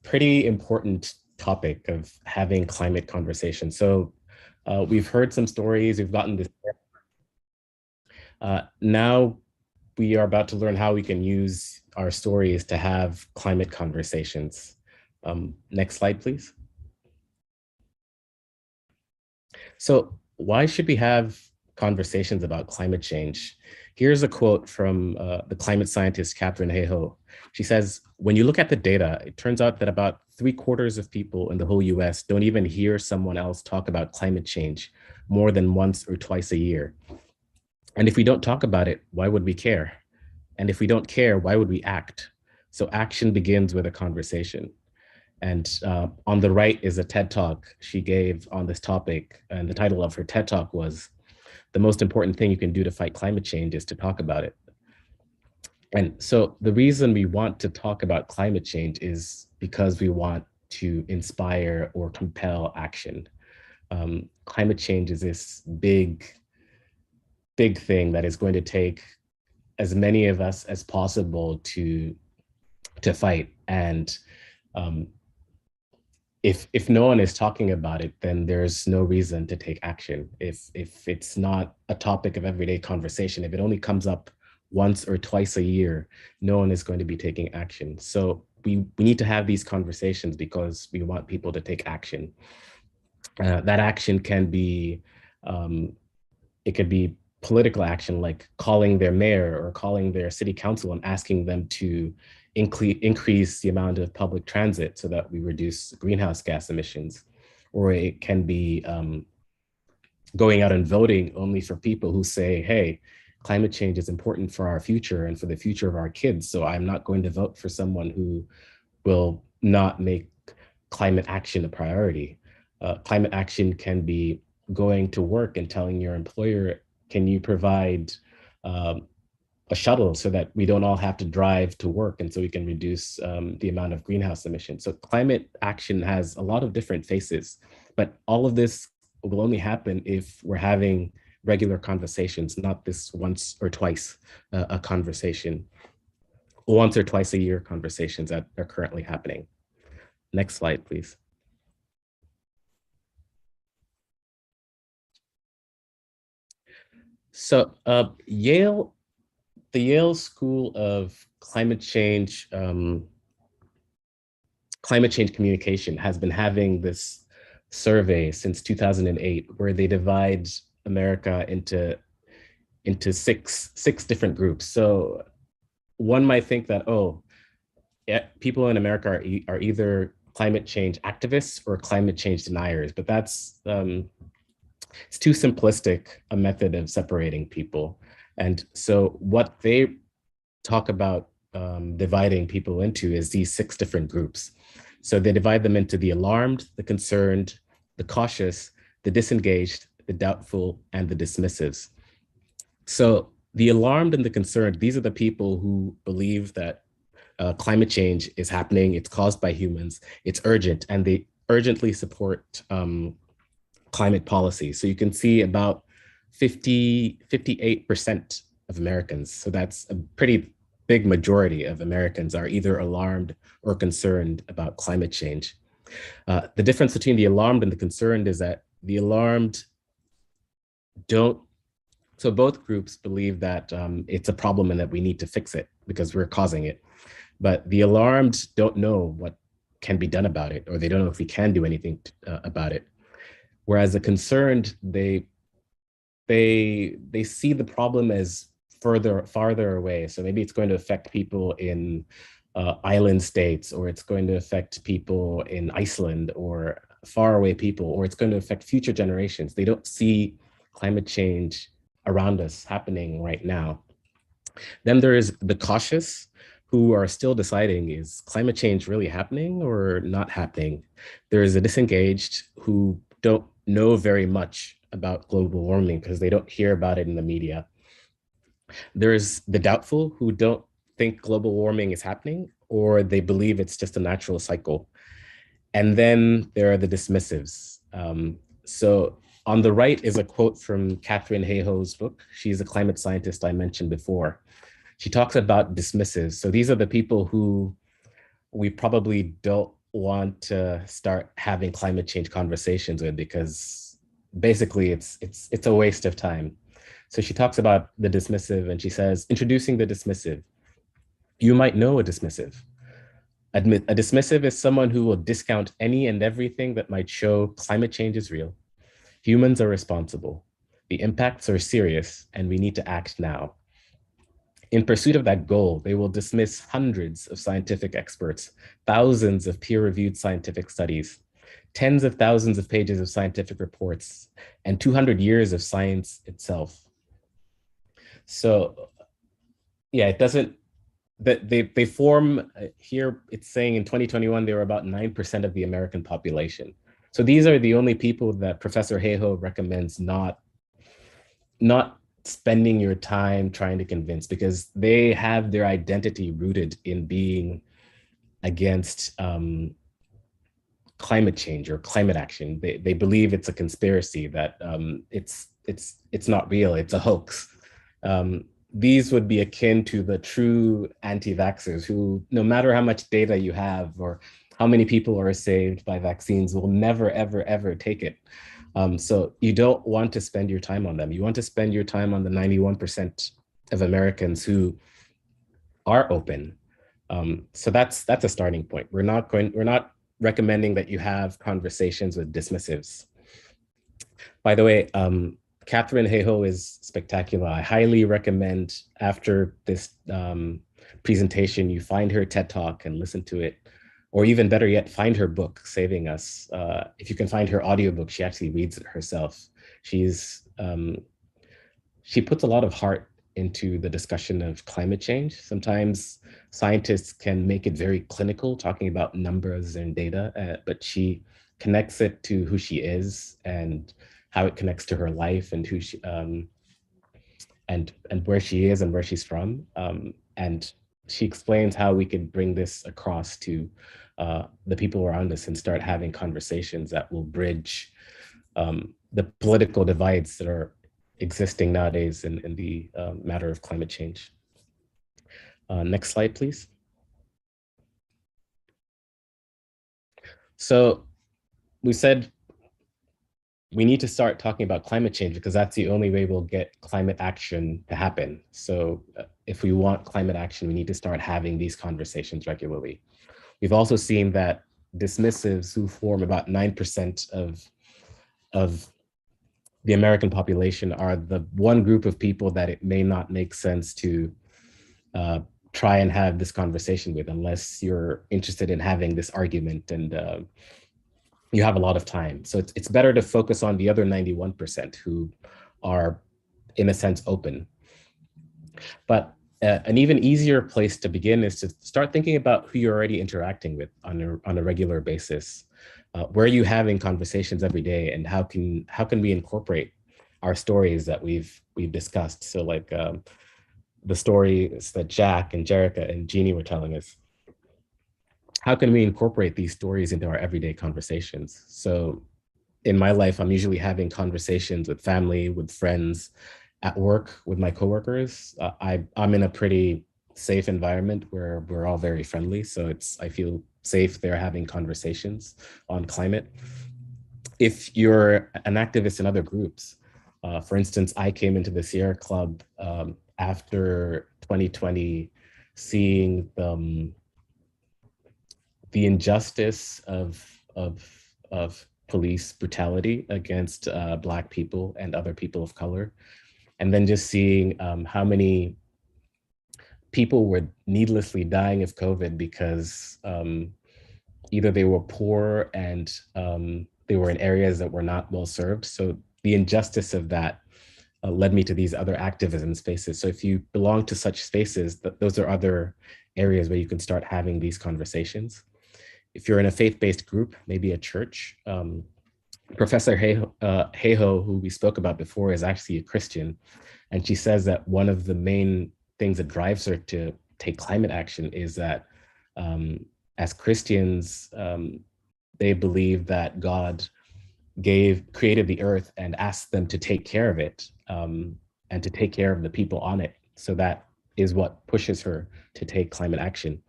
pretty important topic of having climate conversations. So we've heard some stories, we've gotten this. Now we are about to learn how we can use our stories to have climate conversations. Next slide, please. So why should we have conversations about climate change? Here's a quote from the climate scientist, Katharine Hayhoe. She says, when you look at the data, it turns out that about 3/4 of people in the whole US don't even hear someone else talk about climate change more than once or twice a year. And if we don't talk about it, why would we care? And if we don't care, why would we act? So action begins with a conversation. And on the right is a TED Talk she gave on this topic. And the title of her TED Talk was, "The most important thing you can do to fight climate change is to talk about it." And so the reason we want to talk about climate change is because we want to inspire or compel action. Climate change is this big thing that is going to take as many of us as possible to fight. And if no one is talking about it, then there's no reason to take action. If it's not a topic of everyday conversation, if it only comes up once or twice a year, no one is going to be taking action. So we need to have these conversations because we want people to take action. That action can be, it could be political action, like calling their mayor or calling their city council and asking them to increase the amount of public transit so that we reduce greenhouse gas emissions. Or it can be going out and voting only for people who say, hey, climate change is important for our future and for the future of our kids. So I'm not going to vote for someone who will not make climate action a priority. Climate action can be going to work and telling your employer, can you provide a shuttle so that we don't all have to drive to work and so we can reduce the amount of greenhouse emissions. So climate action has a lot of different faces, but all of this will only happen if we're having regular conversations, not this once or twice a conversation, once or twice a year conversations that are currently happening. Next slide, please. So the Yale School of Climate Change Communication has been having this survey since 2008, where they divide America into six different groups. So one might think that, oh, people in America are either climate change activists or climate change deniers, but that's it's too simplistic a method of separating people. And so what they talk about dividing people into is these 6 different groups. So they divide them into the alarmed, the concerned, the cautious, the disengaged, the doubtful, and the dismissives. So the alarmed and the concerned, these are the people who believe that climate change is happening, it's caused by humans, it's urgent, and they urgently support climate policy. So you can see about 58% of Americans, so that's a pretty big majority of Americans, are either alarmed or concerned about climate change. The difference between the alarmed and the concerned is that the alarmed don't, so both groups believe that it's a problem and that we need to fix it because we're causing it. But the alarmed don't know what can be done about it, or they don't know if we can do anything about it. Whereas the concerned, they see the problem as farther away. So maybe it's going to affect people in island states, or it's going to affect people in Iceland, or faraway people, or it's going to affect future generations. They don't see climate change around us happening right now. Then there is the cautious, who are still deciding, is climate change really happening or not happening? There is the disengaged, who don't know very much about global warming because they don't hear about it in the media. There's the doubtful, who don't think global warming is happening, or they believe it's just a natural cycle. And then there are the dismissives. So on the right is a quote from Katharine Hayhoe's book. She's a climate scientist I mentioned before. She talks about dismissives. So these are the people who we probably don't want to start having climate change conversations with, because basically it's a waste of time. So she talks about the dismissive, and she says, introducing the dismissive. You might know a dismissive. A dismissive is someone who will discount any and everything that might show climate change is real. Humans are responsible. The impacts are serious, and we need to act now. In pursuit of that goal, they will dismiss hundreds of scientific experts, thousands of peer-reviewed scientific studies, tens of thousands of pages of scientific reports, and 200 years of science itself. So yeah, it doesn't, that they form here, it's saying in 2021, they were about 9% of the American population. So these are the only people that Professor Hayhoe recommends not spending your time trying to convince, because they have their identity rooted in being against climate change or climate action. They believe it's a conspiracy, that it's not real, it's a hoax. These would be akin to the true anti-vaxxers, who, no matter how much data you have or how many people are saved by vaccines, will never, ever, ever take it. So you don't want to spend your time on them. You want to spend your time on the 91% of Americans who are open. So that's a starting point. We're not recommending that you have conversations with dismissives. By the way, Katharine Hayhoe is spectacular. I highly recommend, after this presentation, you find her TED Talk and listen to it. Or even better yet, find her book, Saving Us. If you can find her audiobook, she actually reads it herself. She puts a lot of heart into the discussion of climate change. Sometimes scientists can make it very clinical, talking about numbers and data, but she connects it to who she is and how it connects to her life, and who she and where she is and where she's from. And she explains how we can bring this across to the people around us and start having conversations that will bridge the political divides that are existing nowadays in the matter of climate change. Next slide, please. So we said we need to start talking about climate change, because that's the only way we'll get climate action to happen. So if we want climate action, we need to start having these conversations regularly. We've also seen that dismissives, who form about 9% of the American population, are the one group of people that it may not make sense to try and have this conversation with, unless you're interested in having this argument and you have a lot of time. So it's better to focus on the other 91% who are, in a sense, open. But an even easier place to begin is to start thinking about who you're already interacting with on a regular basis. Where are you having conversations every day, and how can we incorporate our stories that we've discussed? So like the stories that Jack and Jerica and Jeannie were telling us. How can we incorporate these stories into our everyday conversations? So in my life, I'm usually having conversations with family, with friends, at work with my coworkers. I'm in a pretty safe environment where we're all very friendly. So I feel safe there having conversations on climate. If you're an activist in other groups, for instance, I came into the Sierra Club after 2020, seeing the injustice of police brutality against Black people and other people of color. And then just seeing how many people were needlessly dying of COVID because either they were poor and they were in areas that were not well served. So the injustice of that led me to these other activism spaces. So if you belong to such spaces, those are other areas where you can start having these conversations. If you're in a faith-based group, maybe a church, Professor Hayho, who we spoke about before, is actually a Christian. And she says that one of the main things that drives her to take climate action is that as Christians, they believe that God created the earth and asked them to take care of it and to take care of the people on it. So that is what pushes her to take climate action.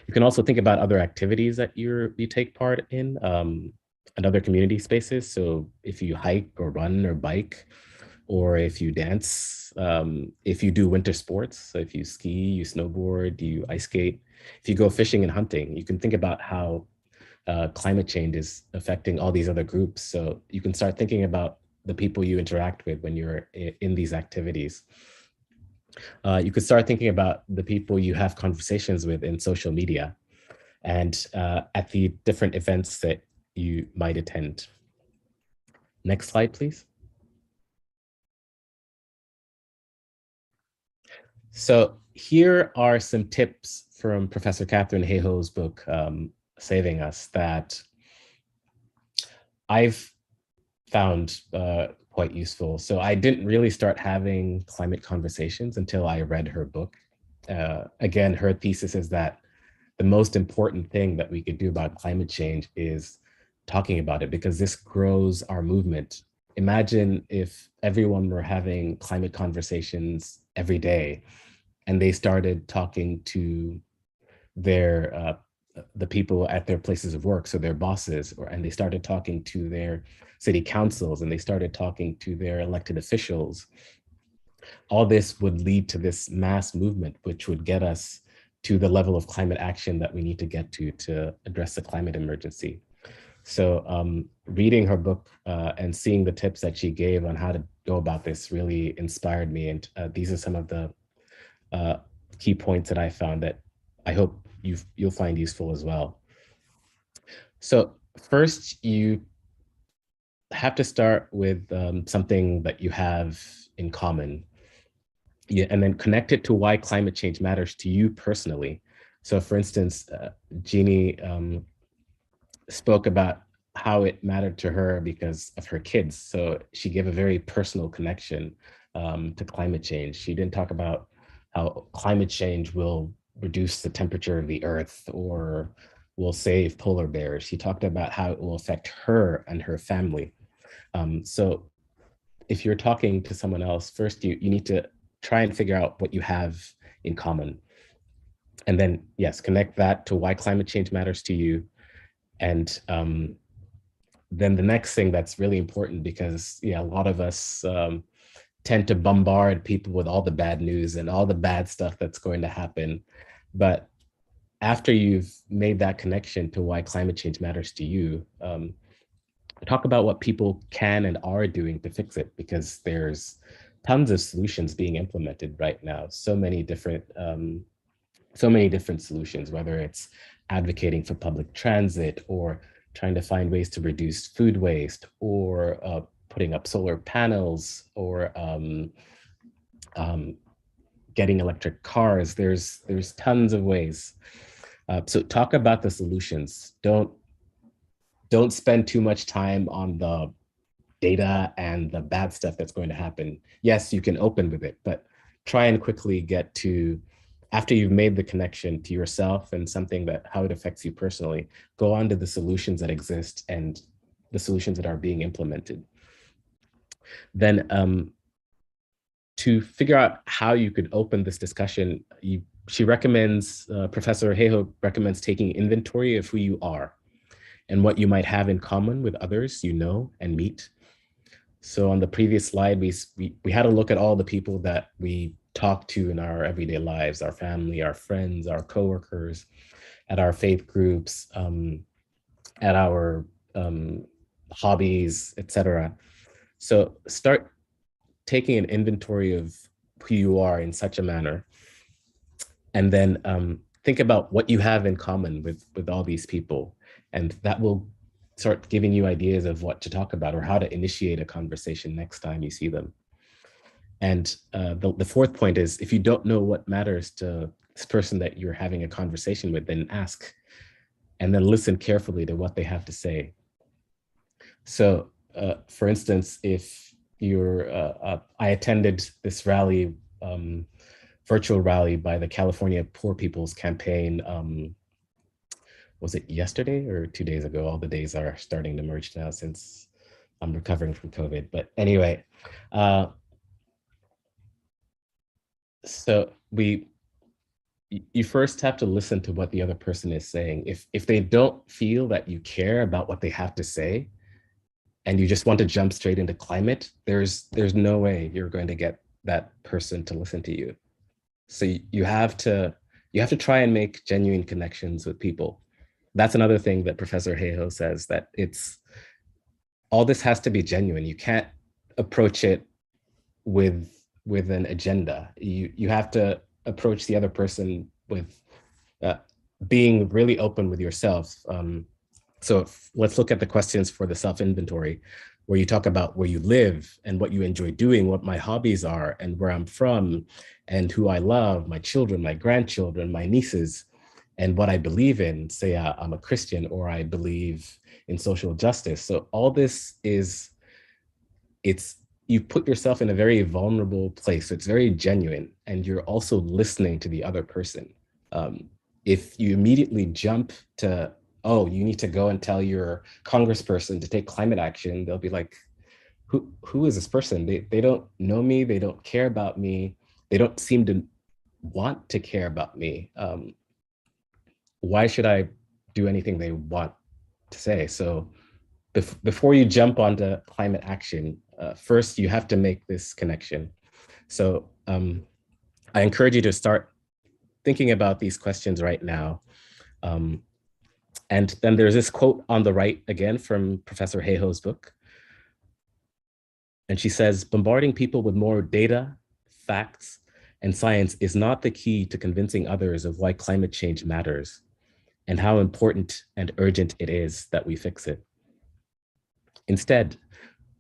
You can also think about other activities that you take part in and other community spaces. So if you hike or run or bike, or if you dance, if you do winter sports, so if you ski, you snowboard, you ice skate, if you go fishing and hunting, you can think about how climate change is affecting all these other groups. So you can start thinking about the people you interact with when you're in these activities. You could start thinking about the people you have conversations with in social media and at the different events that you might attend. Next slide, please. So here are some tips from Professor Catherine Hayhoe's book, Saving Us, that I've found quite useful. So I didn't really start having climate conversations until I read her book. Again, her thesis is that the most important thing that we could do about climate change is talking about it, because this grows our movement. Imagine if everyone were having climate conversations every day and they started talking to their the people at their places of work, so their bosses, and they started talking to their city councils, and they started talking to their elected officials. All this would lead to this mass movement, which would get us to the level of climate action that we need to get to address the climate emergency. So reading her book and seeing the tips that she gave on how to go about this really inspired me. And these are some of the key points that I found that I hope you'll find useful as well. So first, you have to start with something that you have in common. Yeah, and then connect it to why climate change matters to you personally. So for instance, Jeannie spoke about how it mattered to her because of her kids. So she gave a very personal connection to climate change. She didn't talk about how climate change will reduce the temperature of the earth or will save polar bears. She talked about how it will affect her and her family. So if you're talking to someone else, first you need to try and figure out what you have in common. And then, yes, connect that to why climate change matters to you. And then the next thing that's really important, because a lot of us tend to bombard people with all the bad news and all the bad stuff that's going to happen. But after you've made that connection to why climate change matters to you, talk about what people can and are doing to fix it, because there's tons of solutions being implemented right now. So many different solutions, whether it's advocating for public transit or trying to find ways to reduce food waste or putting up solar panels or getting electric cars. There's tons of ways. So talk about the solutions. Don't spend too much time on the data and the bad stuff that's going to happen. Yes, you can open with it, but try and quickly get to, after you've made the connection to yourself and something that how it affects you personally, go on to the solutions that exist and the solutions that are being implemented. Then to figure out how you could open this discussion, she recommends, Professor Hayhoe recommends taking inventory of who you are and what you might have in common with others you know and meet. So on the previous slide, we had a look at all the people that we talk to in our everyday lives, our family, our friends, our coworkers, at our faith groups, at our hobbies, etc. So start taking an inventory of who you are in such a manner, and then think about what you have in common with all these people, and that will start giving you ideas of what to talk about or how to initiate a conversation next time you see them. And the fourth point is, if you don't know what matters to this person that you're having a conversation with, then ask, and then listen carefully to what they have to say. So for instance, if I attended this rally, virtual rally by the California Poor People's Campaign, was it yesterday or 2 days ago? All the days are starting to merge now since I'm recovering from COVID. But anyway, so you first have to listen to what the other person is saying. If they don't feel that you care about what they have to say, and you just want to jump straight into climate, there's no way you're going to get that person to listen to you. So you have to try and make genuine connections with people. That's another thing that Professor Hayhoe says, that all this has to be genuine. You can't approach it with an agenda. You have to approach the other person with being really open with yourself. So let's look at the questions for the self-inventory, where you talk about where you live and what you enjoy doing, what my hobbies are and where I'm from and who I love, my children, my grandchildren, my nieces, and what I believe in. Say I'm a Christian, or I believe in social justice. So all this you put yourself in a very vulnerable place. So it's very genuine, and you're also listening to the other person. If you immediately jump to, oh, you need to go and tell your congressperson to take climate action, they'll be like, who is this person? They don't know me, they don't care about me, they don't seem to want to care about me. Why should I do anything they want to say? So before you jump onto climate action, first you have to make this connection. So I encourage you to start thinking about these questions right now. And then there's this quote on the right again from Professor Hayhoe's book. And she says, bombarding people with more data, facts, and science is not the key to convincing others of why climate change matters and how important and urgent it is that we fix it. Instead,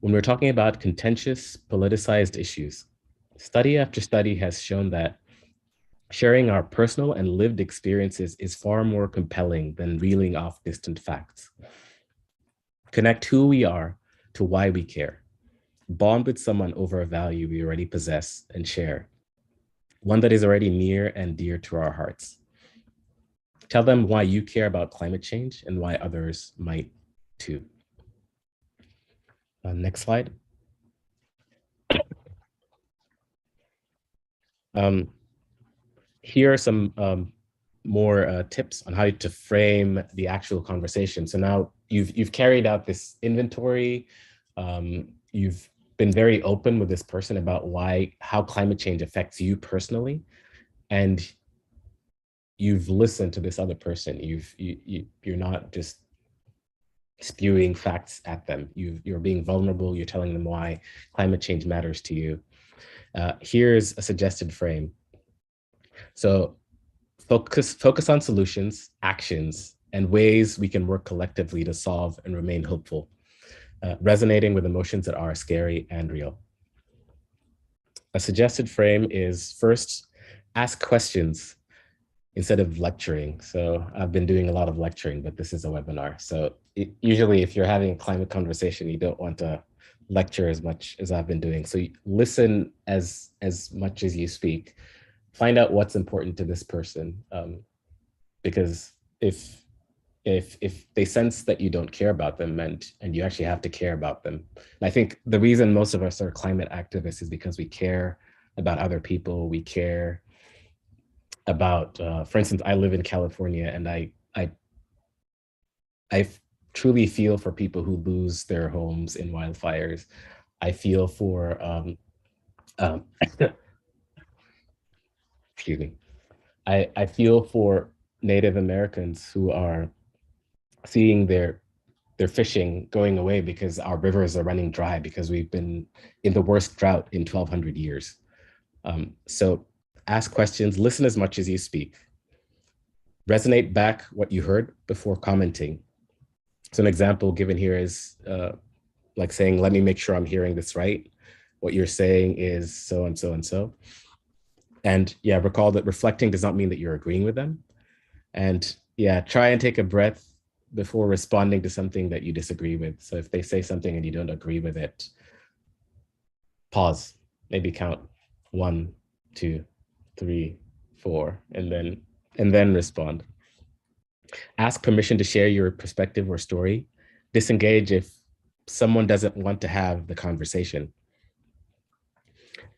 when we're talking about contentious, politicized issues, study after study has shown that sharing our personal and lived experiences is far more compelling than reeling off distant facts. Connect who we are to why we care. Bond with someone over a value we already possess and share, one that is already near and dear to our hearts. Tell them why you care about climate change and why others might too. Next slide. Here are some more tips on how to frame the actual conversation. So now you've carried out this inventory. You've been very open with this person about how climate change affects you personally, and you've listened to this other person. You're not just spewing facts at them. You're being vulnerable. You're telling them why climate change matters to you. Here's a suggested frame. So focus on solutions, actions, and ways we can work collectively to solve and remain hopeful, resonating with emotions that are scary and real. A suggested frame is, first, ask questions instead of lecturing. So I've been doing a lot of lecturing, but this is a webinar. So usually if you're having a climate conversation, you don't want to lecture as much as I've been doing. So listen as much as you speak. Find out what's important to this person, because if they sense that you don't care about them, and you actually have to care about them. And I think the reason most of us are climate activists is because we care about other people. We care about, for instance, I live in California, and I truly feel for people who lose their homes in wildfires. I feel for excuse me. I feel for Native Americans who are seeing their fishing going away because our rivers are running dry because we've been in the worst drought in 1,200 years. So ask questions, listen as much as you speak. Resonate back what you heard before commenting. So an example given here is like saying, let me make sure I'm hearing this right. what you're saying is so and so and so. And yeah, recall that reflecting does not mean that you're agreeing with them. And yeah, try and take a breath before responding to something that you disagree with. So if they say something and you don't agree with it, pause, maybe count 1, 2, 3, 4, and then respond. Ask permission to share your perspective or story. Disengage if someone doesn't want to have the conversation.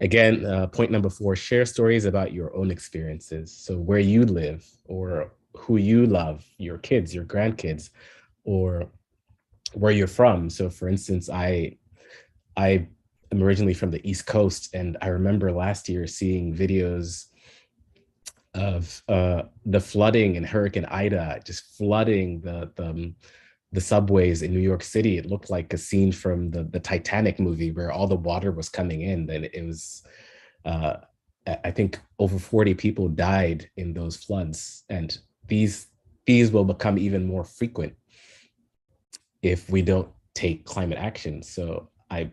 Again, point number 4, share stories about your own experiences. So where you live or who you love, your kids, your grandkids, or where you're from. So for instance, I am originally from the East Coast, and I remember last year seeing videos of the flooding and Hurricane Ida, just flooding the subways in New York City. It looked like a scene from the Titanic movie where all the water was coming in. And it was, I think over 40 people died in those floods. And these will become even more frequent if we don't take climate action. So I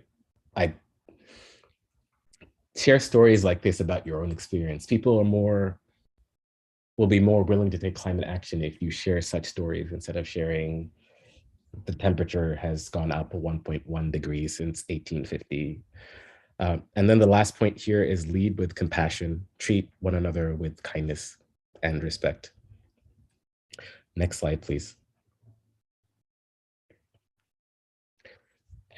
share stories like this about your own experience. People will be more willing to take climate action if you share such stories instead of sharing the temperature has gone up 1.1 degrees since 1850. And then the last point here is lead with compassion, treat one another with kindness and respect. Next slide, please.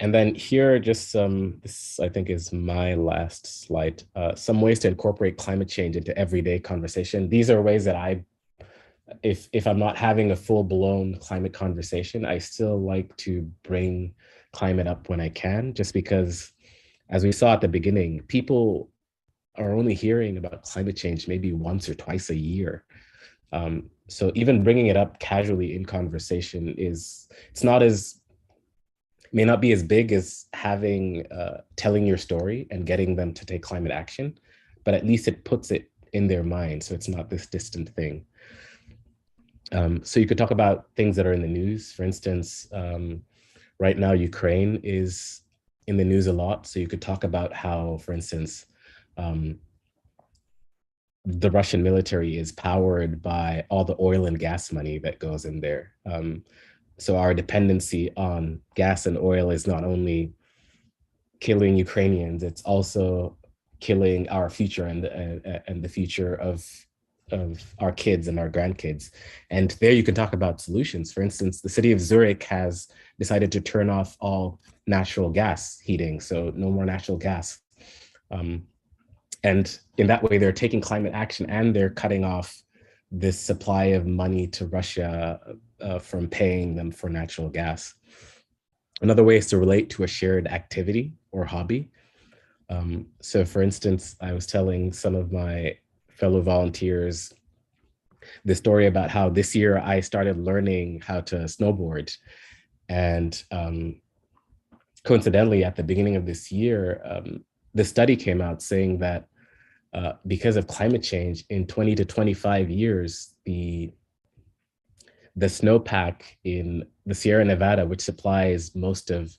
And then here, just this I think is my last slide, some ways to incorporate climate change into everyday conversation. These are ways that if I'm not having a full-blown climate conversation, I still like to bring climate up when I can, just because, as we saw at the beginning, people are only hearing about climate change maybe once or twice a year. So even bringing it up casually in conversation may not be as big as telling your story and getting them to take climate action, but at least it puts it in their mind, so it's not this distant thing. So you could talk about things that are in the news. For instance, right now, Ukraine is in the news a lot. So you could talk about how, for instance, the Russian military is powered by all the oil and gas money that goes in there. So our dependency on gas and oil is not only killing Ukrainians, it's also killing our future and the future of our kids and our grandkids. And there you can talk about solutions. For instance, the city of Zurich has decided to turn off all natural gas heating, so no more natural gas. And in that way, they're taking climate action and they're cutting off this supply of money to Russia from paying them for natural gas. Another way is to relate to a shared activity or hobby. So for instance, I was telling some of my fellow volunteers the story about how this year I started learning how to snowboard. And coincidentally, at the beginning of this year, the study came out saying that because of climate change, in 20 to 25 years, the snowpack in the Sierra Nevada, which supplies most of,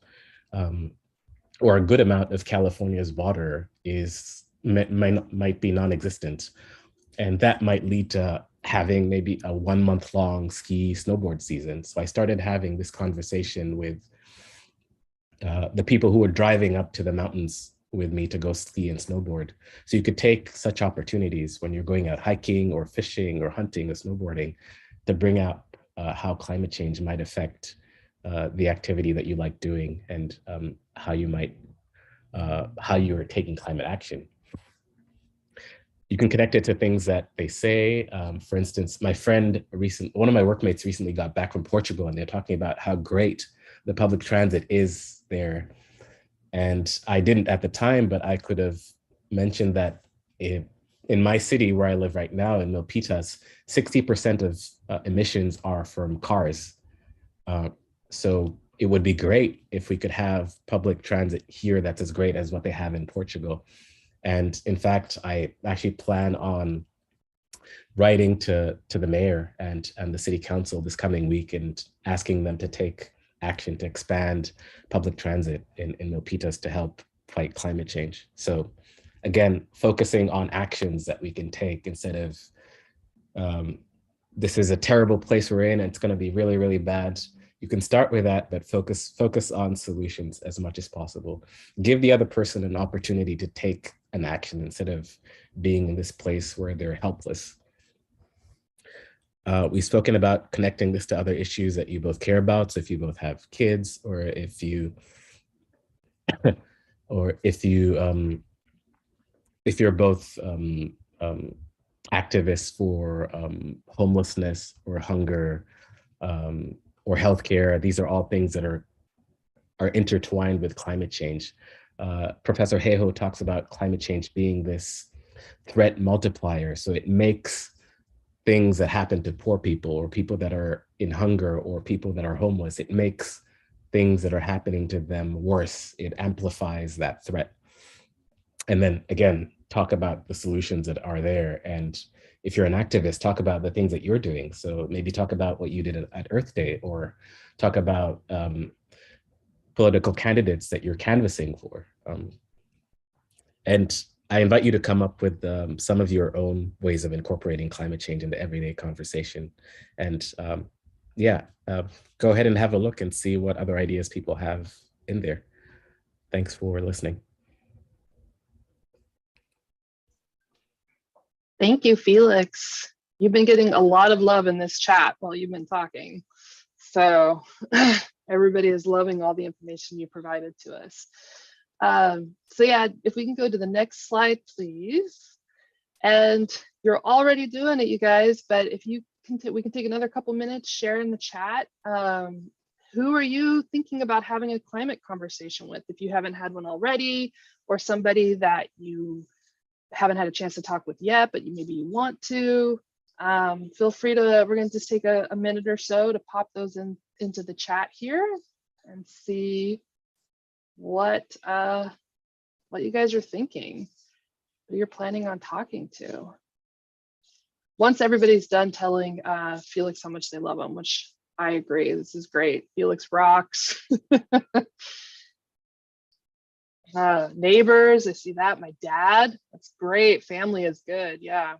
or a good amount of California's water, might be non-existent. And that might lead to having maybe a 1 month long ski snowboard season. So I started having this conversation with the people who were driving up to the mountains with me to go ski and snowboard. So you could take such opportunities when you're going out hiking or fishing or hunting or snowboarding to bring out how climate change might affect the activity that you like doing and how you are taking climate action. You can connect it to things that they say. For instance, one of my workmates recently got back from Portugal, and they're talking about how great the public transit is there. And I didn't at the time, but I could have mentioned that in my city where I live right now in Milpitas, 60% of emissions are from cars. So it would be great if we could have public transit here that's as great as what they have in Portugal. And in fact, I actually plan on writing to the mayor and the city council this coming week and asking them to take action to expand public transit in Milpitas to help fight climate change. So again, focusing on actions that we can take instead of this is a terrible place we're in and it's going to be really, really bad. You can start with that, but focus on solutions as much as possible. Give the other person an opportunity to take an action instead of being in this place where they're helpless. We've spoken about connecting this to other issues that you both care about. So if you both have kids, or if you, if you're both activists for homelessness or hunger or healthcare, these are all things that are intertwined with climate change. Professor Hayhoe talks about climate change being this threat multiplier. So it makes things that happen to poor people or people that are in hunger or people that are homeless, it makes things that are happening to them worse. It amplifies that threat. And then again, talk about the solutions that are there. And if you're an activist, talk about the things that you're doing. So maybe talk about what you did at Earth Day, or talk about political candidates that you're canvassing for. And I invite you to come up with some of your own ways of incorporating climate change into everyday conversation. And go ahead and have a look and see what other ideas people have in there. Thanks for listening. Thank you, Felix. You've been getting a lot of love in this chat while you've been talking. So everybody is loving all the information you provided to us. So yeah, if we can go to the next slide, please. And you're already doing it, you guys, but if you can, we can take another couple minutes, share in the chat. Who are you thinking about having a climate conversation with if you haven't had one already, or somebody that you haven't had a chance to talk with yet, but maybe you want to? Feel free to, we're going to just take a minute or so to pop those into the chat here and see what you guys are thinking, who you're planning on talking to. Once everybody's done telling Felix how much they love him, which I agree, this is great. Felix rocks. Neighbors, I see that. My dad, that's great. Family is good, yeah.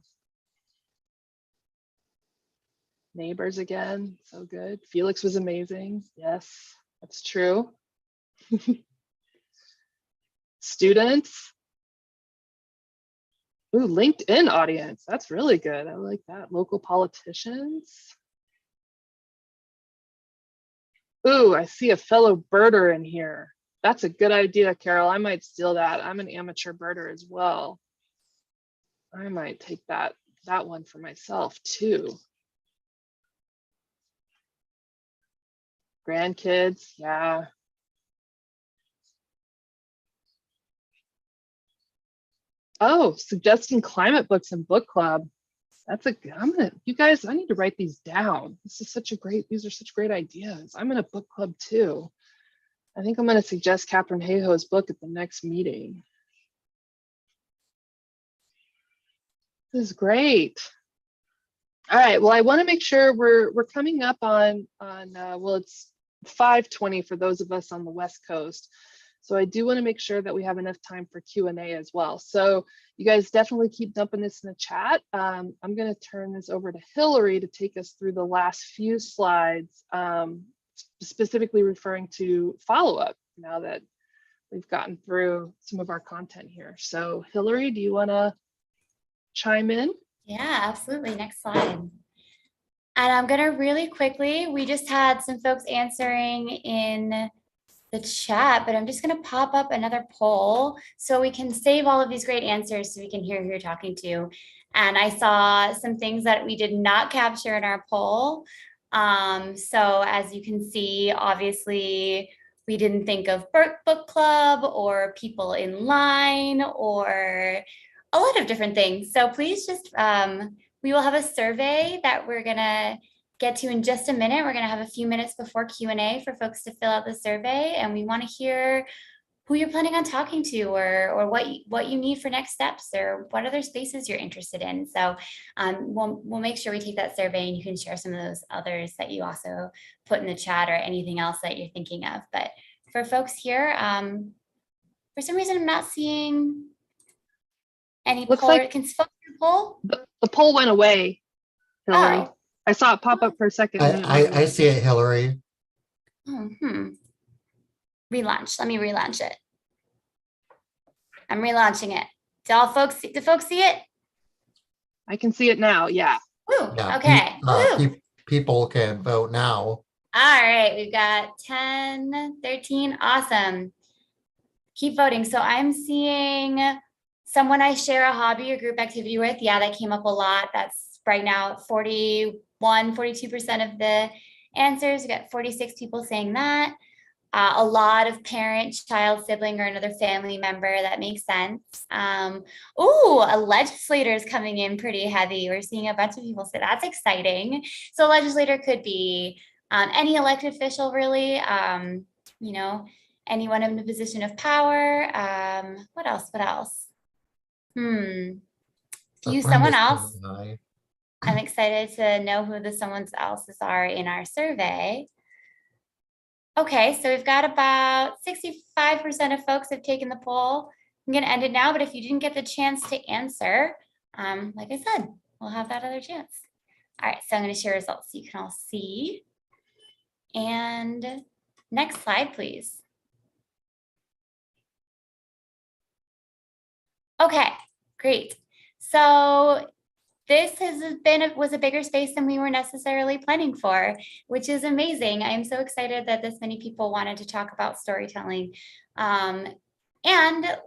Neighbors again, so good. Felix was amazing. Yes, that's true. Students. Ooh, LinkedIn audience. That's really good. I like that. Local politicians. Ooh, I see a fellow birder in here. That's a good idea, Carol. I might steal that. I'm an amateur birder as well. I might take that one for myself too. Grandkids, yeah. Oh, suggesting climate books and book club. That's you guys, I need to write these down. This is these are such great ideas. I'm in a book club too. I think I'm going to suggest Catherine Hayhoe's book at the next meeting. This is great. All right, well, I want to make sure we're coming up on well, it's 5:20 for those of us on the West Coast. So I do want to make sure that we have enough time for Q&A as well. So you guys definitely keep dumping this in the chat. I'm going to turn this over to Hillary to take us through the last few slides, specifically referring to follow-up now that we've gotten through some of our content here. So Hillary, do you want to chime in? Yeah, absolutely. Next slide. And I'm going to really quickly, we just had some folks answering in the chat, but I'm just going to pop up another poll so we can save all of these great answers so we can hear who you're talking to. And I saw some things that we did not capture in our poll. So as you can see, obviously, we didn't think of book club or people in line or a lot of different things. So please just, we will have a survey that we're going to get to in just a minute. We're going to have a few minutes before Q&A for folks to fill out the survey, and we want to hear who you're planning on talking to, or what you need for next steps, or what other spaces you're interested in. So we'll make sure we take that survey, and you can share some of those others that you also put in the chat, or anything else that you're thinking of. But for folks here, For some reason, I'm not seeing any Looks poll. like Can folks see the poll? the poll went away, Hillary. Oh. I saw it pop up for a second. And then it went I away. see it, Hillary. Relaunch. Let me relaunch it. I'm relaunching it. Do folks see it? I can see it now. Yeah. Woo, Yeah, okay. Woo. people can vote now. All right, we've got 10, 13, awesome. Keep voting. So I'm seeing someone I share a hobby or group activity with. Yeah, that came up a lot. That's right now 41, 42% of the answers. We got 46 people saying that. A lot of parent, child, sibling, or another family member. That makes sense. A legislator is coming in pretty heavy. We're seeing a bunch of people say that's exciting. So a legislator could be any elected official, really. Anyone in a position of power. What else? A You, friend someone is else. saying aye. I'm excited to know who the someone else's are in our survey. Okay, so we've got about 65% of folks have taken the poll. I'm gonna end it now, but if you didn't get the chance to answer, like I said, we'll have that other chance. All right, so I'm gonna share results so you can all see. And next slide, please. Okay, great. So this was a bigger space than we were necessarily planning for, which is amazing. I am so excited that this many people wanted to talk about storytelling. And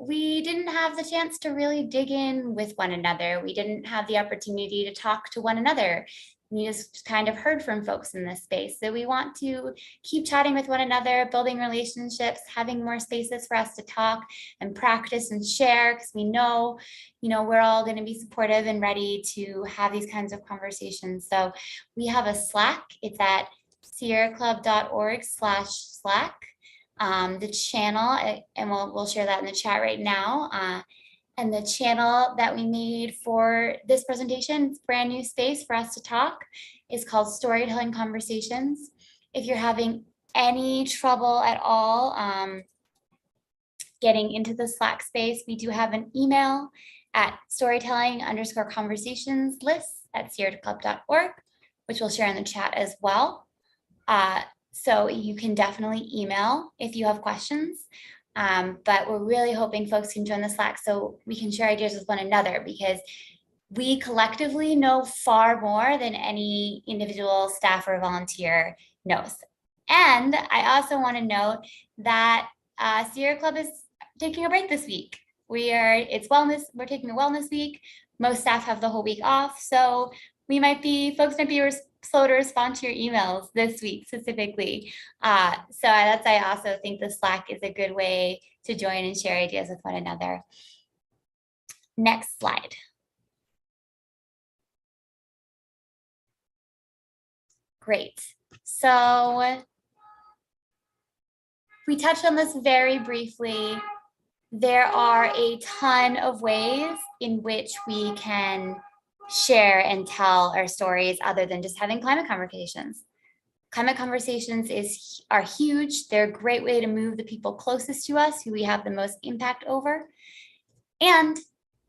we didn't have the chance to really dig in with one another. We didn't have the opportunity to talk to one another. We just kind of heard from folks in this space. So we want to keep chatting with one another, building relationships, having more spaces for us to talk and practice and share, because we know, we're all going to be supportive and ready to have these kinds of conversations. So we have a Slack. It's at sierraclub.org/Slack. The channel, and we'll share that in the chat right now. And the channel that we made for this presentation, it's brand new space for us to talk, is called Storytelling Conversations. If you're having any trouble at all getting into the Slack space, we do have an email at storytelling_conversationslist@sierraclub.org, which we'll share in the chat as well. So you can definitely email if you have questions. But we're really hoping folks can join the Slack so we can share ideas with one another, because we collectively know far more than any individual staff or volunteer knows. And I also want to note that Sierra Club is taking a break this week. It's wellness. We're taking a wellness week. Most staff have the whole week off. So folks might be slow to respond to your emails this week specifically. So I also think the Slack is a good way to join and share ideas with one another. Next slide. Great. So we touched on this very briefly. There are a ton of ways in which we can share and tell our stories other than just having climate conversations. Climate conversations are huge. They're a great way to move the people closest to us, who we have the most impact over. And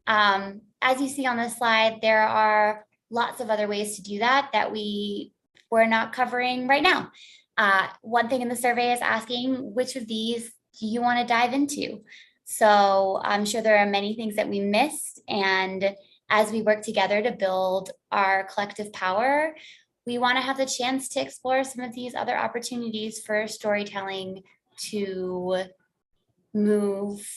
as you see on this slide, there are lots of other ways to do that we're not covering right now. One thing in the survey is asking, which of these do you want to dive into? So I'm sure there are many things that we missed, and as we work together to build our collective power, we want to have the chance to explore some of these other opportunities for storytelling to move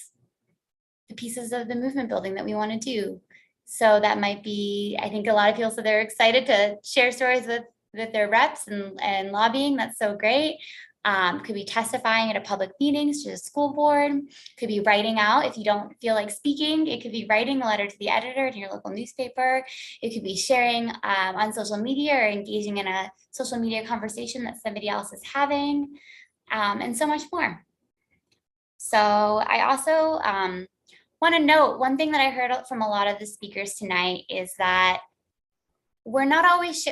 the pieces of the movement building that we want to do. So that might be, I think a lot of people said they're excited to share stories with their reps and lobbying. That's so great. Could be testifying at a public meetings to the school board, could be writing out if you don't feel like speaking. It could be writing a letter to the editor in your local newspaper. It could be sharing on social media or engaging in a social media conversation that somebody else is having, and so much more. So I also want to note one thing that I heard from a lot of the speakers tonight is that we're not always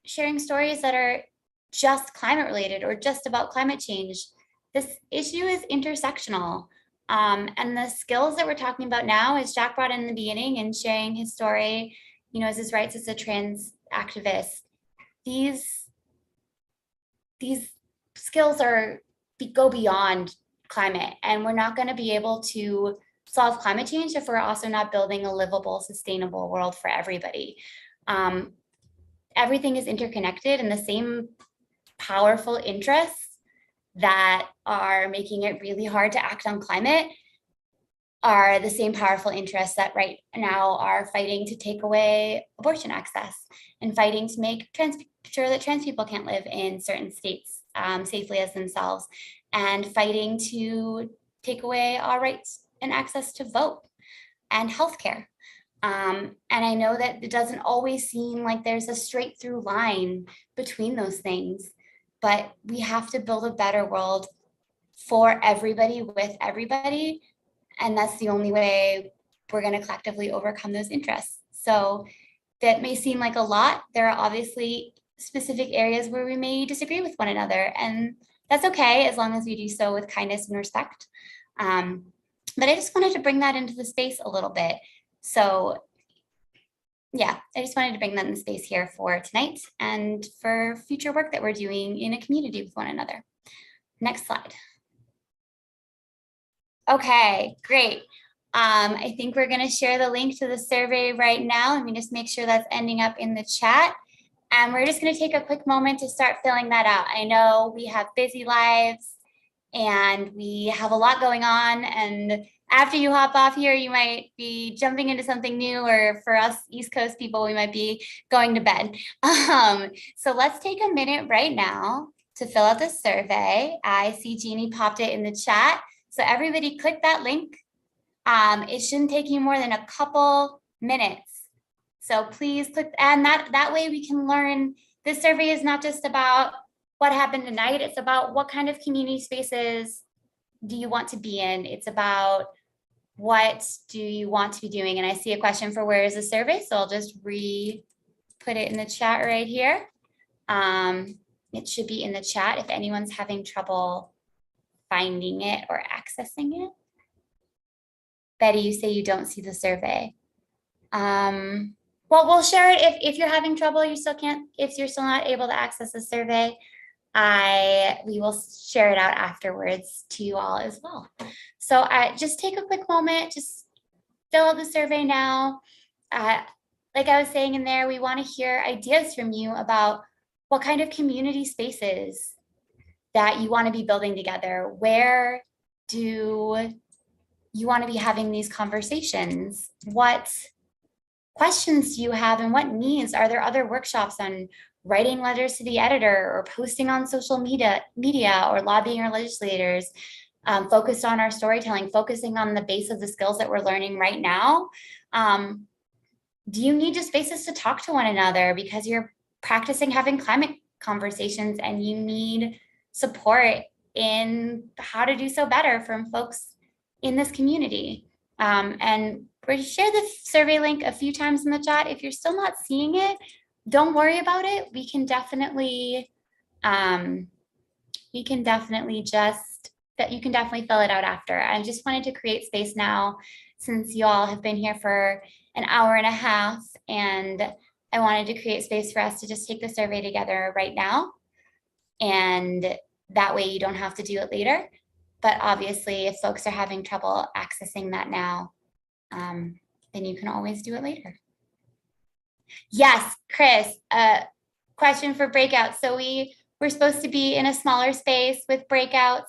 sharing stories that are just climate related or just about climate change. This issue is intersectional. And the skills that we're talking about now, as Jack brought in the beginning and sharing his story, you know, as his rights as a trans activist, these skills go beyond climate, and we're not going to be able to solve climate change if we're also not building a livable, sustainable world for everybody. Everything is interconnected, and the same powerful interests that are making it really hard to act on climate are the same powerful interests that right now are fighting to take away abortion access and fighting to make sure that trans people can't live in certain states safely as themselves, and fighting to take away our rights and access to vote and healthcare. And I know that it doesn't always seem like there's a straight through line between those things, but we have to build a better world for everybody with everybody. And that's the only way we're going to collectively overcome those interests. So that may seem like a lot. There are obviously specific areas where we may disagree with one another, and that's okay as long as we do so with kindness and respect. But I just wanted to bring that into the space a little bit. So yeah, I just wanted to bring that in the space here for tonight and for future work that we're doing in a community with one another. Next slide. Okay, great. I think we're going to share the link to the survey right now. Let me just make sure that's ending up in the chat. And we're just going to take a quick moment to start filling that out. I know we have busy lives and we have a lot going on. And after you hop off here, you might be jumping into something new, or for us East Coast people, we might be going to bed. So let's take a minute right now to fill out the survey. I see Jeannie popped it in the chat. So everybody click that link. It shouldn't take you more than a couple minutes. So please click, and that way we can learn. This survey is not just about what happened tonight. It's about what kind of community spaces do you want to be in? It's about what do you want to be doing? And I see a question for where is the survey? So I'll just put it in the chat right here. It should be in the chat if anyone's having trouble finding it or accessing it. Betty, you say you don't see the survey. Well, we'll share it if you're having trouble, if you're still not able to access the survey, we will share it out afterwards to you all as well. So just take a quick moment, just fill out the survey now. Like I was saying in there, we want to hear ideas from you about what kind of community spaces that you want to be building together. Where do you want to be having these conversations? What questions do you have, and what needs? Are there other workshops on writing letters to the editor, or posting on social media, or lobbying our legislators, focused on our storytelling, focusing on the base of the skills that we're learning right now? Do you need just spaces to talk to one another because you're practicing having climate conversations and you need support in how to do so better from folks in this community? And we're going to share the survey link a few times in the chat. If you're still not seeing it, don't worry about it. You can definitely fill it out after. I just wanted to create space now, since you all have been here for an hour and a half, and I wanted to create space for us to just take the survey together right now. And that way you don't have to do it later. But obviously, if folks are having trouble accessing that now, then you can always do it later. Yes, Chris, question for breakouts. So we're supposed to be in a smaller space with breakouts.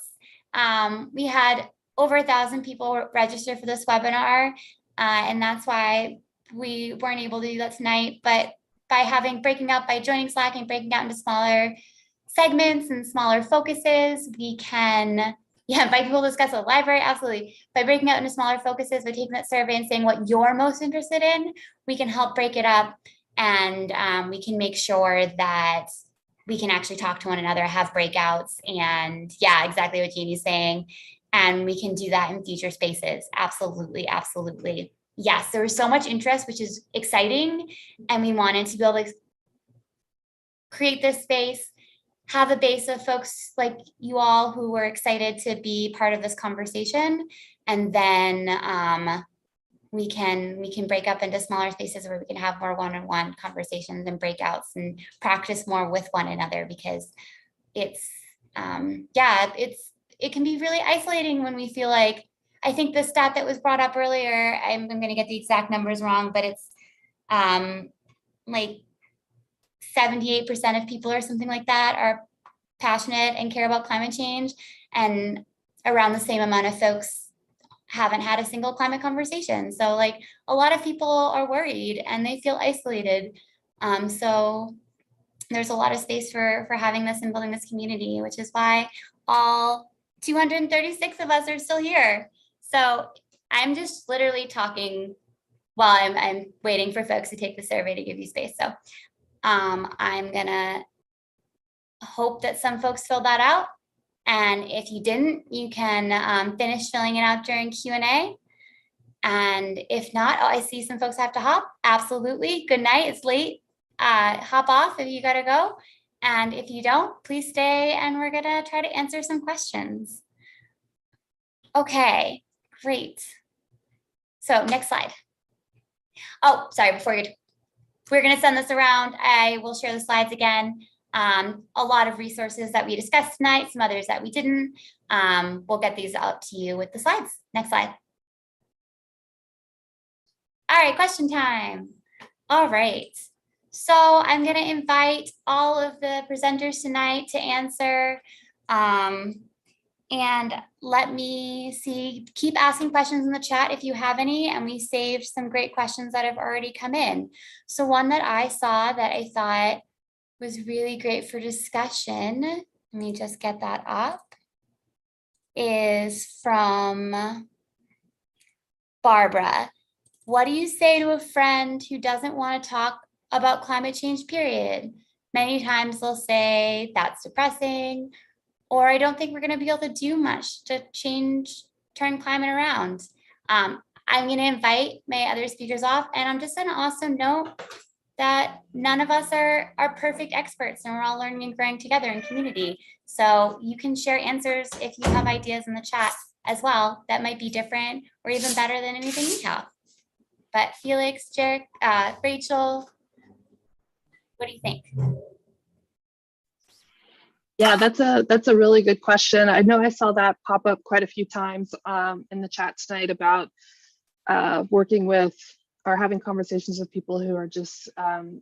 We had over 1,000 people register for this webinar, and that's why we weren't able to do that tonight. But by joining Slack and breaking out into smaller segments and smaller focuses, we can invite people to discuss the library, absolutely. By breaking out into smaller focuses, by taking that survey and saying what you're most interested in, we can help break it up, and we can make sure that we can actually talk to one another, have breakouts, and yeah, exactly what Jeannie's saying. And we can do that in future spaces. Absolutely, absolutely. Yes, there was so much interest, which is exciting. And we wanted to be able to create this space, have a base of folks like you all who were excited to be part of this conversation. And then we can break up into smaller spaces where we can have more one-on-one conversations and breakouts and practice more with one another, because it's it can be really isolating when we feel like, I think the stat that was brought up earlier, I'm going to get the exact numbers wrong, but it's like 78% of people or something like that are passionate and care about climate change, and around the same amount of folks haven't had a single climate conversation. So like a lot of people are worried and they feel isolated. So there's a lot of space for having this and building this community, which is why all 236 of us are still here. So I'm just literally talking while I'm waiting for folks to take the survey to give you space. So I'm gonna hope that some folks filled that out. And if you didn't, you can finish filling it out during Q&A. And if not, oh, I see some folks have to hop. Absolutely. Good night. It's late. Hop off if you got to go. And if you don't, please stay and we're going to try to answer some questions. Okay, great. So next slide. Oh, sorry, we're going to send this around. I will share the slides again. A lot of resources that we discussed tonight, some others that we didn't. We'll get these out to you with the slides. Next slide. All right, question time. All right. So I'm going to invite all of the presenters tonight to answer. And let me see, keep asking questions in the chat if you have any, and we saved some great questions that have already come in. So one that I saw that I thought was really great for discussion, let me just get that up, is from Barbara. What do you say to a friend who doesn't want to talk about climate change, period? Many times they'll say, that's depressing, or I don't think we're going to be able to do much to turn climate around. I'm going to invite my other speakers off, and I'm just going to also note that none of us are perfect experts, and we're all learning and growing together in community. So you can share answers if you have ideas in the chat as well that might be different or even better than anything we have. But Felix, Jarek, Rachel, what do you think? Yeah, that's a really good question. I know I saw that pop up quite a few times in the chat tonight about working with or having conversations with people who are just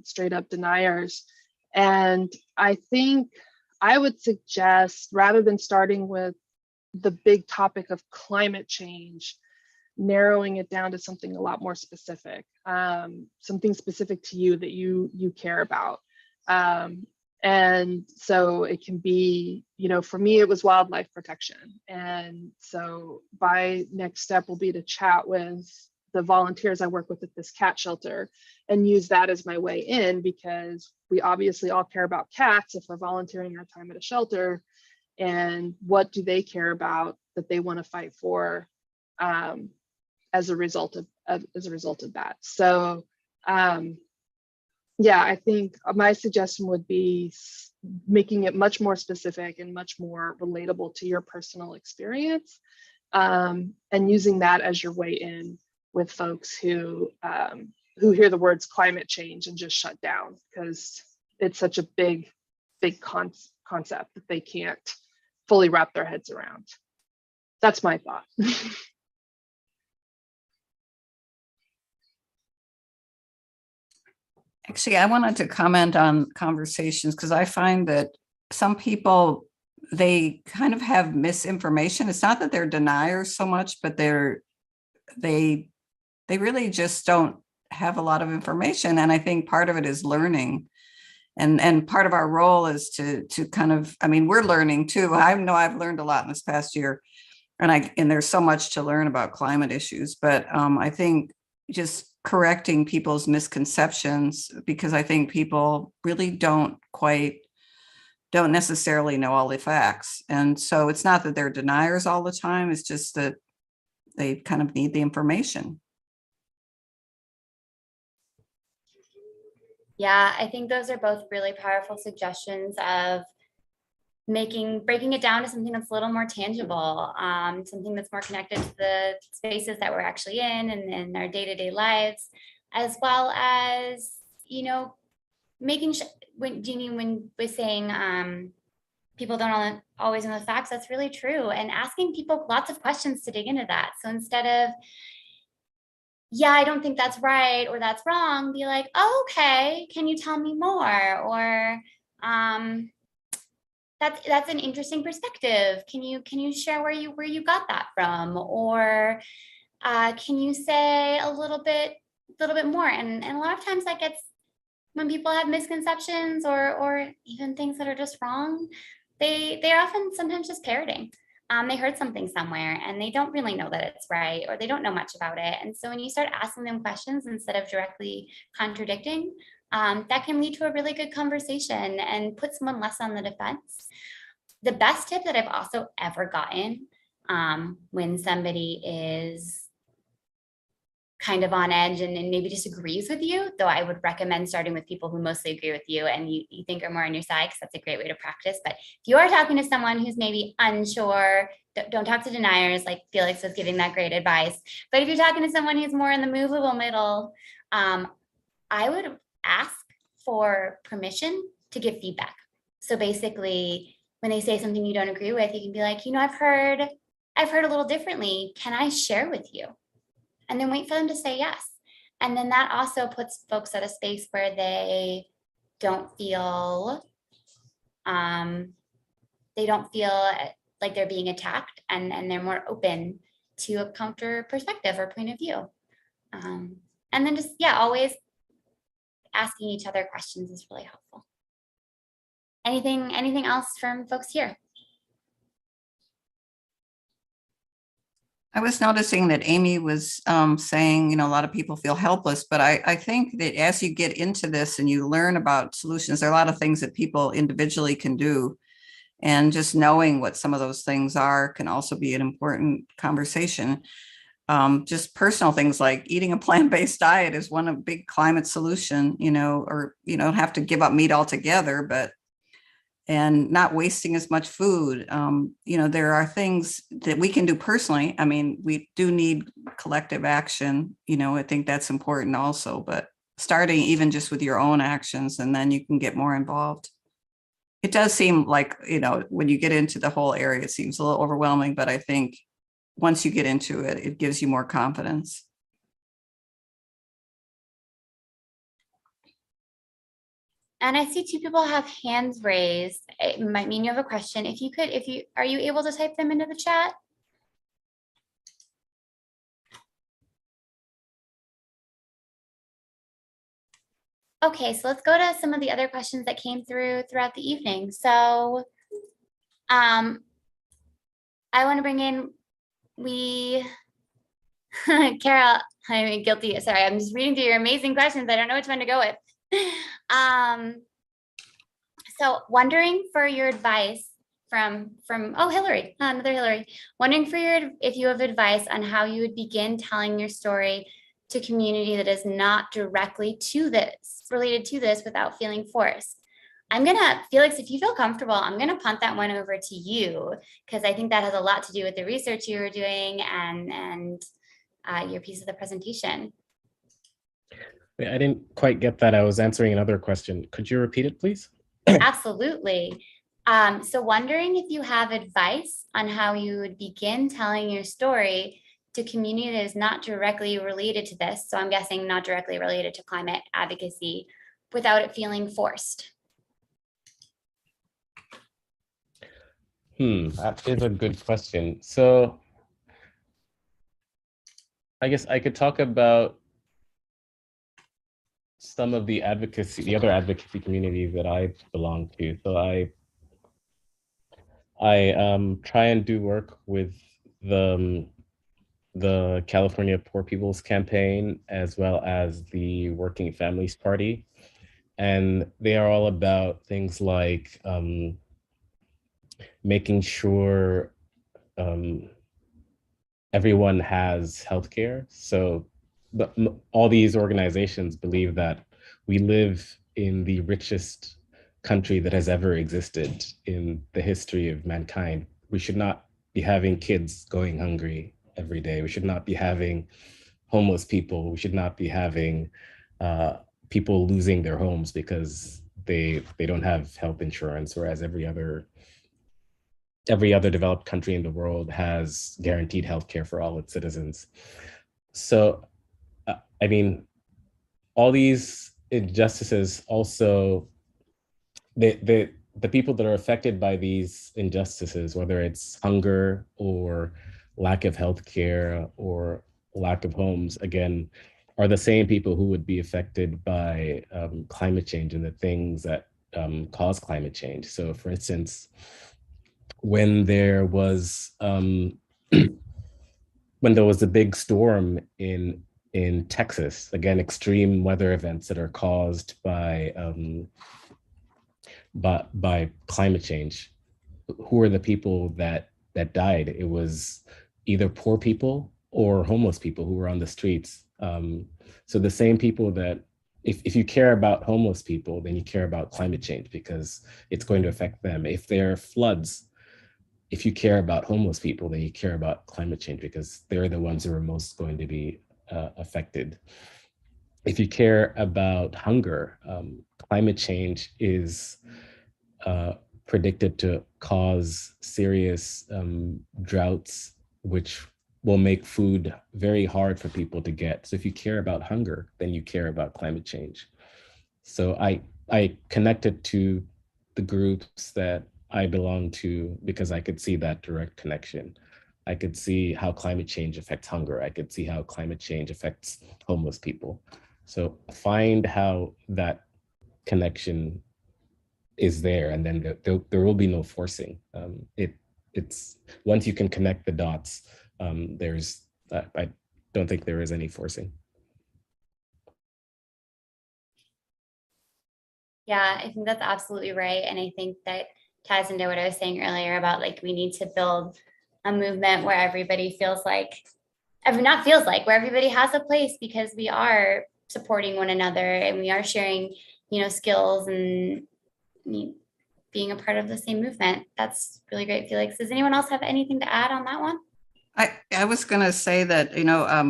straight up deniers. And I think I would suggest, rather than starting with the big topic of climate change, narrowing it down to something a lot more specific, something specific to you that you care about. And so it can be, you know, for me, it was wildlife protection. And so my next step will be to chat with the volunteers I work with at this cat shelter and use that as my way in, because we obviously all care about cats if we're volunteering our time at a shelter. And what do they care about that they want to fight for as a result of that? So yeah, I think my suggestion would be making it much more specific and much more relatable to your personal experience, and using that as your way in with folks who hear the words climate change and just shut down because it's such a big concept that they can't fully wrap their heads around. That's my thought. Actually, I wanted to comment on conversations because I find that some people, they kind of have misinformation. It's not that they're deniers so much, but they really just don't have a lot of information. And I think part of it is learning. And part of our role is to kind of, I mean, we're learning too. I know I've learned a lot in this past year, and there's so much to learn about climate issues, but I think just correcting people's misconceptions, because I think people really don't necessarily know all the facts. And so it's not that they're deniers all the time, it's just that they kind of need the information. Yeah, I think those are both really powerful suggestions of breaking it down to something that's a little more tangible, something that's more connected to the spaces that we're actually in our day-to-day lives, as well as, making sure, when Jeannie was saying people don't always know the facts, that's really true. And asking people lots of questions to dig into that. So instead of, yeah, I don't think that's right or that's wrong, be like, oh, okay, can you tell me more? Or that's an interesting perspective. Can you share where you got that from? Or can you say a little bit more? And a lot of times that gets, when people have misconceptions or even things that are just wrong, they're often sometimes just parroting. They heard something somewhere and they don't really know that it's right, or they don't know much about it. And so when you start asking them questions instead of directly contradicting, that can lead to a really good conversation and put someone less on the defense. The best tip that I've also ever gotten when somebody is kind of on edge and maybe disagrees with you, though I would recommend starting with people who mostly agree with you and you think are more on your side, because that's a great way to practice. But if you are talking to someone who's maybe unsure, don't talk to deniers like Felix was giving that great advice. But if you're talking to someone who's more in the movable middle, I would ask for permission to give feedback. So basically, when they say something you don't agree with, you can be like, I've heard a little differently. Can I share with you? And then wait for them to say yes. And then that also puts folks at a space where they don't feel like they're being attacked, and they're more open to a counter perspective or point of view. And then just, always asking each other questions is really helpful. Anything else from folks here? I was noticing that Amy was saying, a lot of people feel helpless, but I think that as you get into this and you learn about solutions, there are a lot of things that people individually can do. And just knowing what some of those things are can also be an important conversation. Just personal things like eating a plant-based diet is one of big climate solution, or don't have to give up meat altogether, and not wasting as much food. There are things that we can do personally. I mean, we do need collective action. I think that's important also, but starting even just with your own actions, and then you can get more involved. It does seem like, when you get into the whole area, it seems a little overwhelming, but I think once you get into it, it gives you more confidence. And I see two people have hands raised. It might mean you have a question. Are you able to type them into the chat? Okay, so let's go to some of the other questions that came throughout the evening. So I want to bring in, Carol, I'm guilty. Sorry, I'm just reading through your amazing questions. I don't know which one to go with. So wondering for your advice from Hillary, another Hillary, wondering if you have advice on how you would begin telling your story to community that is not directly related to this without feeling forced. Felix, if you feel comfortable, I'm gonna punt that one over to you, because I think that has a lot to do with the research you were doing and your piece of the presentation. Wait, I didn't quite get that. I was answering another question. Could you repeat it, please? Absolutely. So wondering if you have advice on how you would begin telling your story to community that is not directly related to this. So I'm guessing not directly related to climate advocacy, without it feeling forced. That is a good question. So I guess I could talk about some of the other advocacy communities that I belong to. So I try and do work with the California Poor People's Campaign, as well as the Working Families Party. And they are all about things like making sure everyone has healthcare. So all these organizations believe that we live in the richest country that has ever existed in the history of mankind. We should not be having kids going hungry every day. We should not be having homeless people. We should not be having people losing their homes because they don't have health insurance, whereas every other developed country in the world has guaranteed healthcare for all its citizens. So, I mean, all these injustices also, the people that are affected by these injustices, whether it's hunger or lack of healthcare or lack of homes, again, are the same people who would be affected by climate change and the things that cause climate change. So, for instance, when there was a big storm in Texas, again, extreme weather events that are caused by climate change, who are the people that died? It was either poor people or homeless people who were on the streets. So the same people that, if you care about homeless people, then you care about climate change because it's going to affect them. If there are floods, if you care about homeless people, then you care about climate change because they're the ones who are most going to be affected. If you care about hunger, climate change is predicted to cause serious droughts, which will make food very hard for people to get. So if you care about hunger, then you care about climate change. So I connected to the groups that I belong to because I could see that direct connection. I could see how climate change affects hunger. I could see how climate change affects homeless people. So find how that connection is there, and then there will be no forcing. It's once you can connect the dots, I don't think there is any forcing. Yeah, I think that's absolutely right. And I think that ties into what I was saying earlier about like, we need to build a movement where everybody feels like, where everybody has a place because we are supporting one another and we are sharing, skills and being a part of the same movement. That's really great, Felix. Does anyone else have anything to add on that one? I was going to say that,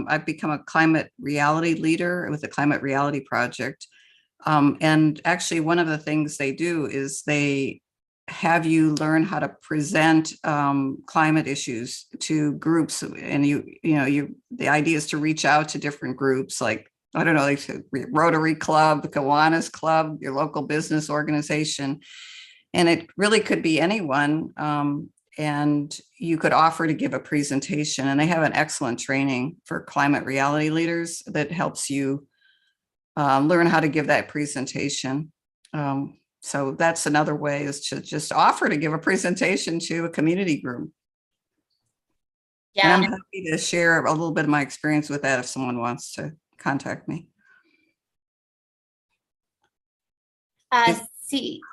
I've become a climate reality leader with the Climate Reality Project. And actually, one of the things they do is they have you learn how to present climate issues to groups. And the idea is to reach out to different groups, like, I don't know, like Rotary Club, the Kiwanis Club, your local business organization. And it really could be anyone. And you could offer to give a presentation. And they have an excellent training for climate reality leaders that helps you learn how to give that presentation. So that's another way, is to just offer to give a presentation to a community group. Yeah. And I'm happy to share a little bit of my experience with that if someone wants to contact me.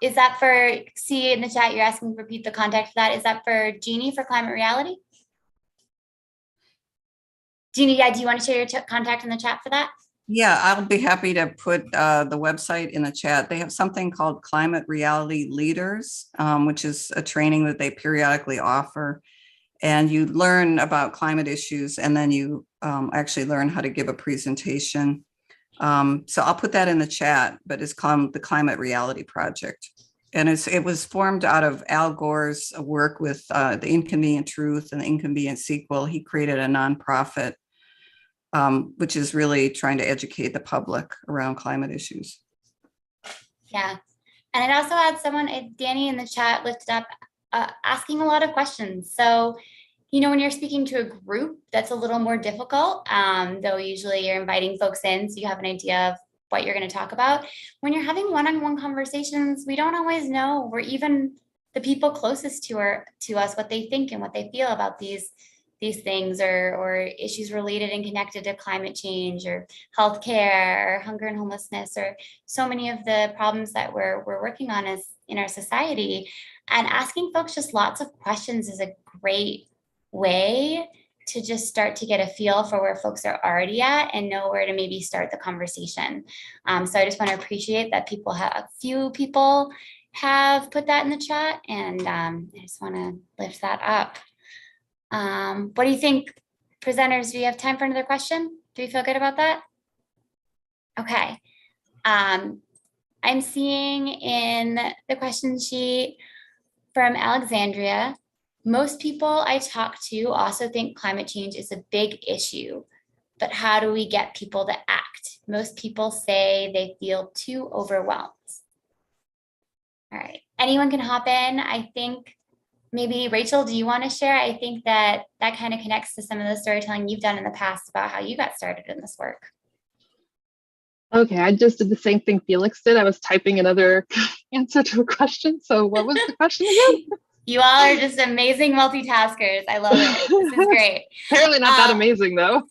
Is that for C in the chat? You're asking to repeat the contact for that. Is that for Jeannie for Climate Reality? Jeannie, yeah, do you want to share your contact in the chat for that? Yeah, I'll be happy to put the website in the chat. They have something called Climate Reality Leaders, which is a training that they periodically offer. And you learn about climate issues, and then you actually learn how to give a presentation. So I'll put that in the chat, but it's called the Climate Reality Project. And it was formed out of Al Gore's work with the Inconvenient Truth and the Inconvenient Sequel. He created a nonprofit, which is really trying to educate the public around climate issues. Yeah. And it also had someone, Danny in the chat, lifted up asking a lot of questions. So, when you're speaking to a group, that's a little more difficult, though usually you're inviting folks in so you have an idea of what you're going to talk about. When you're having one-on-one conversations, we don't always know, or even the people closest to us, what they think and what they feel about these things or issues related and connected to climate change or healthcare or hunger and homelessness, or so many of the problems that we're working on as in our society. And asking folks just lots of questions is a great way to just start to get a feel for where folks are already at and know where to maybe start the conversation. So I just want to appreciate that a few people have put that in the chat, and I just want to lift that up. What do you think, presenters? Do you have time for another question? Do you feel good about that? Okay. I'm seeing in the question sheet from Alexandria, most people I talk to also think climate change is a big issue, but how do we get people to act? Most people say they feel too overwhelmed. All right, anyone can hop in. I think maybe Rachel, do you want to share? I think that kind of connects to some of the storytelling you've done in the past about how you got started in this work. Okay, I just did the same thing Felix did. I was typing another answer to a question. So what was the question again? You all are just amazing multitaskers. I love it. This is great. Apparently not that amazing though.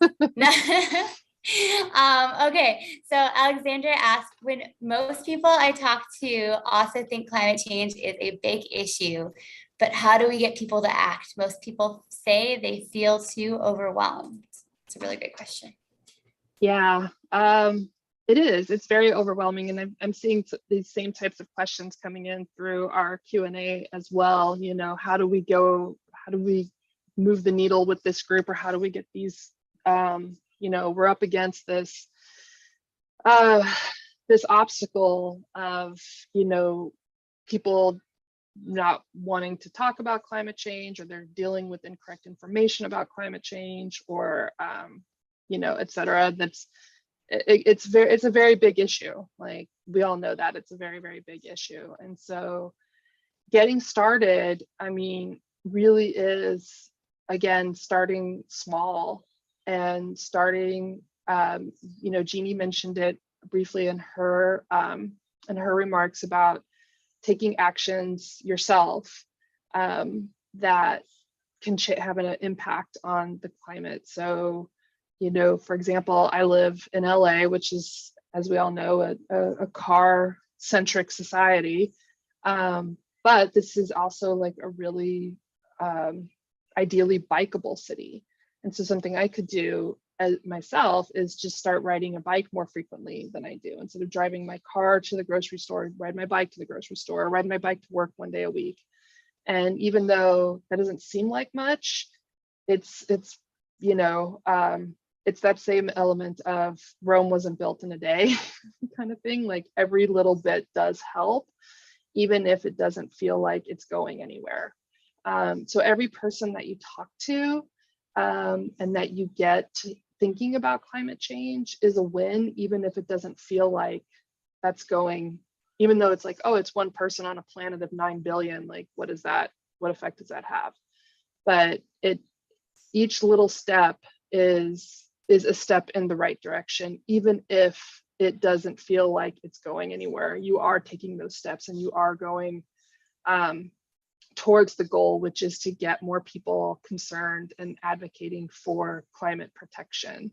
Okay, so Alexandra asked, when most people I talk to also think climate change is a big issue, but how do we get people to act? Most people say they feel too overwhelmed. It's a really great question. Yeah, it is. It's very overwhelming, and I'm seeing these same types of questions coming in through our Q&A as well. You know, how do we move the needle with this group, or how do we get these? You know, we're up against this this obstacle of, you know, people not wanting to talk about climate change, or they're dealing with incorrect information about climate change, or you know, et cetera. It's a very big issue. Like, we all know that it's a very, very big issue. And so getting started, I mean, really is, again, starting small and starting, you know, Jeannie mentioned it briefly in her remarks about taking actions yourself that can have an impact on the climate. So, you know, for example, I live in LA, which is, as we all know, a car-centric society. But this is also like a really ideally bikeable city. And so something I could do as myself is just start riding a bike more frequently than I do. Instead of driving my car to the grocery store, ride my bike to the grocery store, ride my bike to work one day a week. And even though that doesn't seem like much, it's you know, it's that same element of Rome wasn't built in a day kind of thing. Like, every little bit does help, even if it doesn't feel like it's going anywhere. So every person that you talk to and that you get to thinking about climate change is a win, even if it doesn't feel like that's going, even though it's like, oh, it's one person on a planet of 9 billion, like, what is that? What effect does that have? But each little step is a step in the right direction, even if it doesn't feel like it's going anywhere. You are taking those steps, and you are going towards the goal, which is to get more people concerned and advocating for climate protection.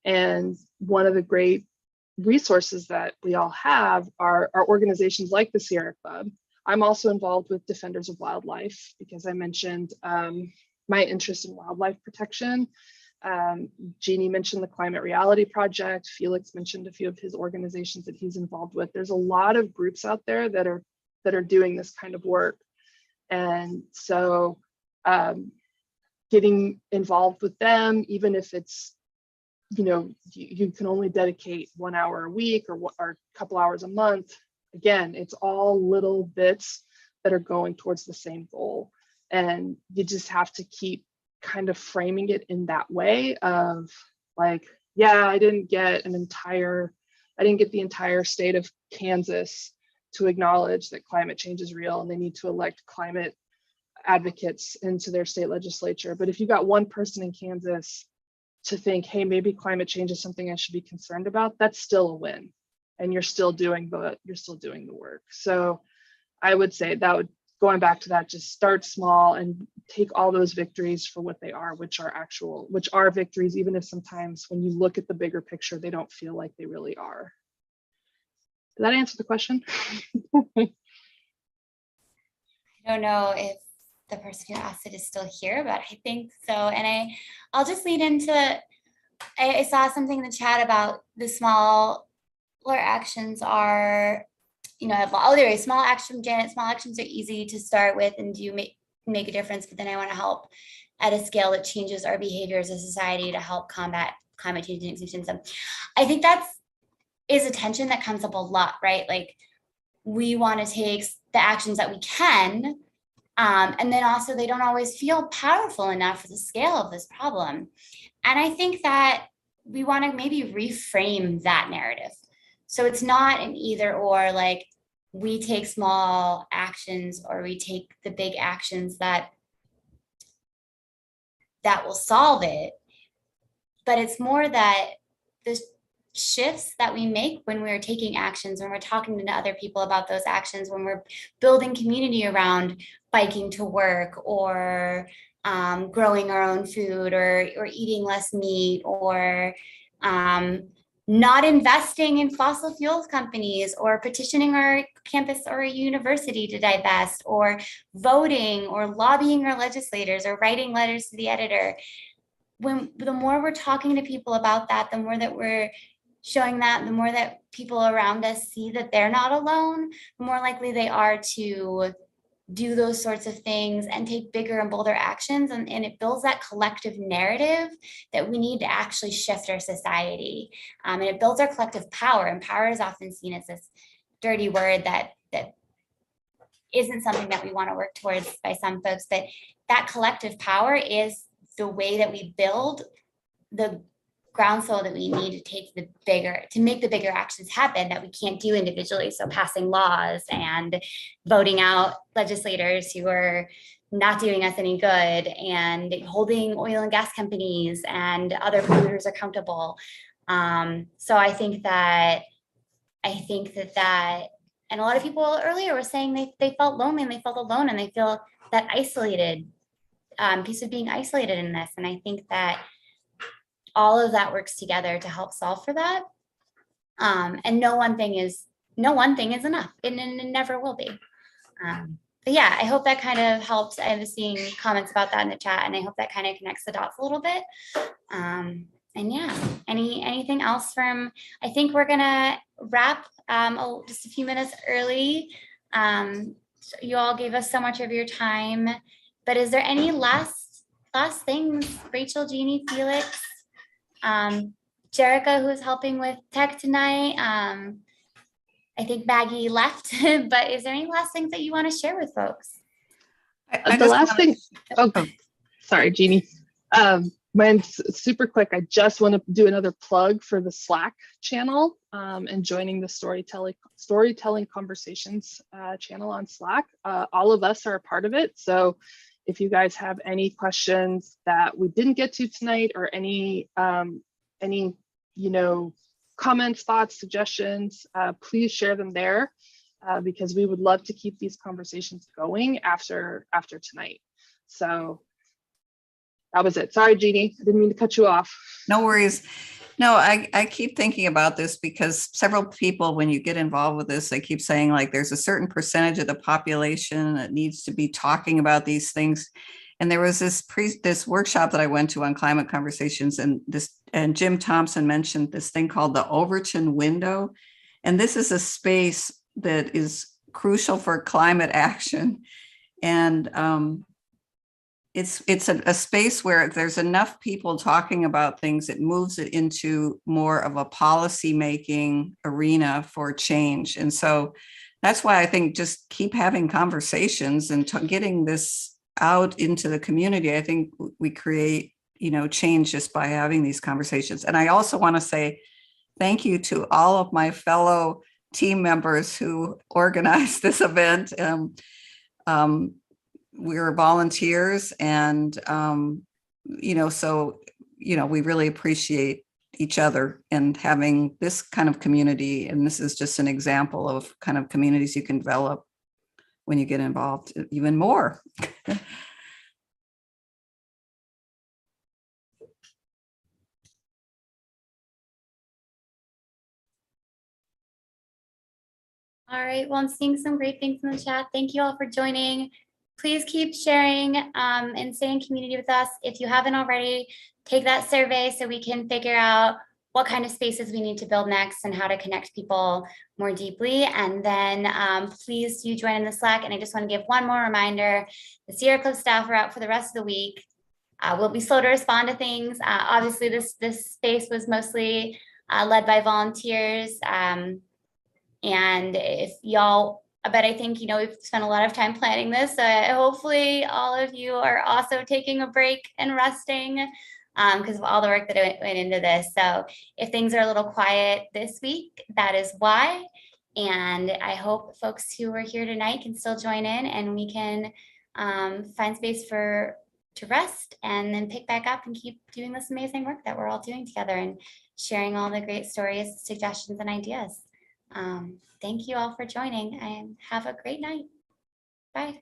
And one of the great resources that we all have are organizations like the Sierra Club. I'm also involved with Defenders of Wildlife, because I mentioned my interest in wildlife protection. Jeannie mentioned the Climate Reality Project. Felix mentioned a few of his organizations that he's involved with. There's a lot of groups out there that are doing this kind of work. And so getting involved with them, even if it's, you know, you can only dedicate 1 hour a week or a couple hours a month. Again, it's all little bits that are going towards the same goal. And you just have to keep kind of framing it in that way of like, yeah, I didn't get the entire state of Kansas to acknowledge that climate change is real and they need to elect climate advocates into their state legislature. But if you got one person in Kansas to think, hey, maybe climate change is something I should be concerned about, that's still a win. And you're still doing the work. So I would say going back to that, just start small and take all those victories for what they are, which are victories, even if sometimes when you look at the bigger picture, they don't feel like they really are. Did that answer the question? I don't know if the person who asked it is still here, but I think so. And I'll just lead into, I saw something in the chat about the smaller actions are, oh, there is small action, Janet. Small actions are easy to start with and do make a difference, but then I want to help at a scale that changes our behavior as a society to help combat climate change and extinction. So I think is a tension that comes up a lot, right? Like we want to take the actions that we can, and then also they don't always feel powerful enough for the scale of this problem. And I think that we want to maybe reframe that narrative. So it's not an either or, like we take small actions or we take the big actions that will solve it. But it's more that the shifts that we make when we're taking actions, when we're talking to other people about those actions, when we're building community around biking to work or growing our own food or eating less meat or not investing in fossil fuels companies or petitioning our campus or a university to divest or voting or lobbying our legislators or writing letters to the editor. The more we're talking to people about that, the more that we're showing that, the more that people around us see that they're not alone, the more likely they are to do those sorts of things and take bigger and bolder actions. And it builds that collective narrative that we need to actually shift our society. And it builds our collective power. And power is often seen as this dirty word that isn't something that we want to work towards by some folks, but that collective power is the way that we build the groundswell that we need to make the bigger actions happen that we can't do individually. So passing laws and voting out legislators who are not doing us any good and holding oil and gas companies and other polluters accountable. So I think that, and a lot of people earlier were saying they felt lonely and they felt alone and they feel that isolated, piece of being isolated in this. And I think that all of that works together to help solve for that. And no one thing is enough, and it never will be. But yeah, I hope that kind of helps. I was seeing comments about that in the chat, and I hope that kind of connects the dots a little bit. And yeah, anything else from, I think we're gonna wrap just a few minutes early. So you all gave us so much of your time, but is there any last things, Rachel, Jeannie, Felix, Jerica, who's helping with tech tonight? I think Maggie left, but is there any last things that you want to share with folks? The last thing, sorry, Jeannie. Mine's super quick. I just want to do another plug for the Slack channel and joining the storytelling conversations channel on Slack. All of us are a part of it. So if you guys have any questions that we didn't get to tonight or any comments, thoughts, suggestions, please share them there because we would love to keep these conversations going after tonight. So that was it. Sorry, Jeannie, I didn't mean to cut you off. No worries. No, I keep thinking about this because several people, when you get involved with this, they keep saying like there's a certain percentage of the population that needs to be talking about these things. And there was this workshop that I went to on climate conversations, and Jim Thompson mentioned this thing called the Overton window. And this is a space that is crucial for climate action. And it's a space where there's enough people talking about things, it moves it into more of a policy making arena for change. And so that's why I think just keep having conversations and getting this out into the community. I think we create, change just by having these conversations. And I also want to say thank you to all of my fellow team members who organized this event. We were volunteers and, we really appreciate each other and having this kind of community. And this is just an example of kind of communities you can develop when you get involved even more. All right, well, I'm seeing some great things in the chat. Thank you all for joining. Please keep sharing and stay in community with us. If you haven't already, take that survey so we can figure out what kind of spaces we need to build next and how to connect people more deeply. And then please do join in the Slack. And I just want to give one more reminder. The Sierra Club staff are out for the rest of the week. We'll be slow to respond to things. Obviously, this space was mostly led by volunteers. And if y'all, but I think, we've spent a lot of time planning this. So hopefully all of you are also taking a break and resting because of all the work that went into this. So if things are a little quiet this week, that is why. And I hope folks who are here tonight can still join in and we can find space to rest and then pick back up and keep doing this amazing work that we're all doing together and sharing all the great stories, suggestions, and ideas. Thank you all for joining and have a great night. Bye.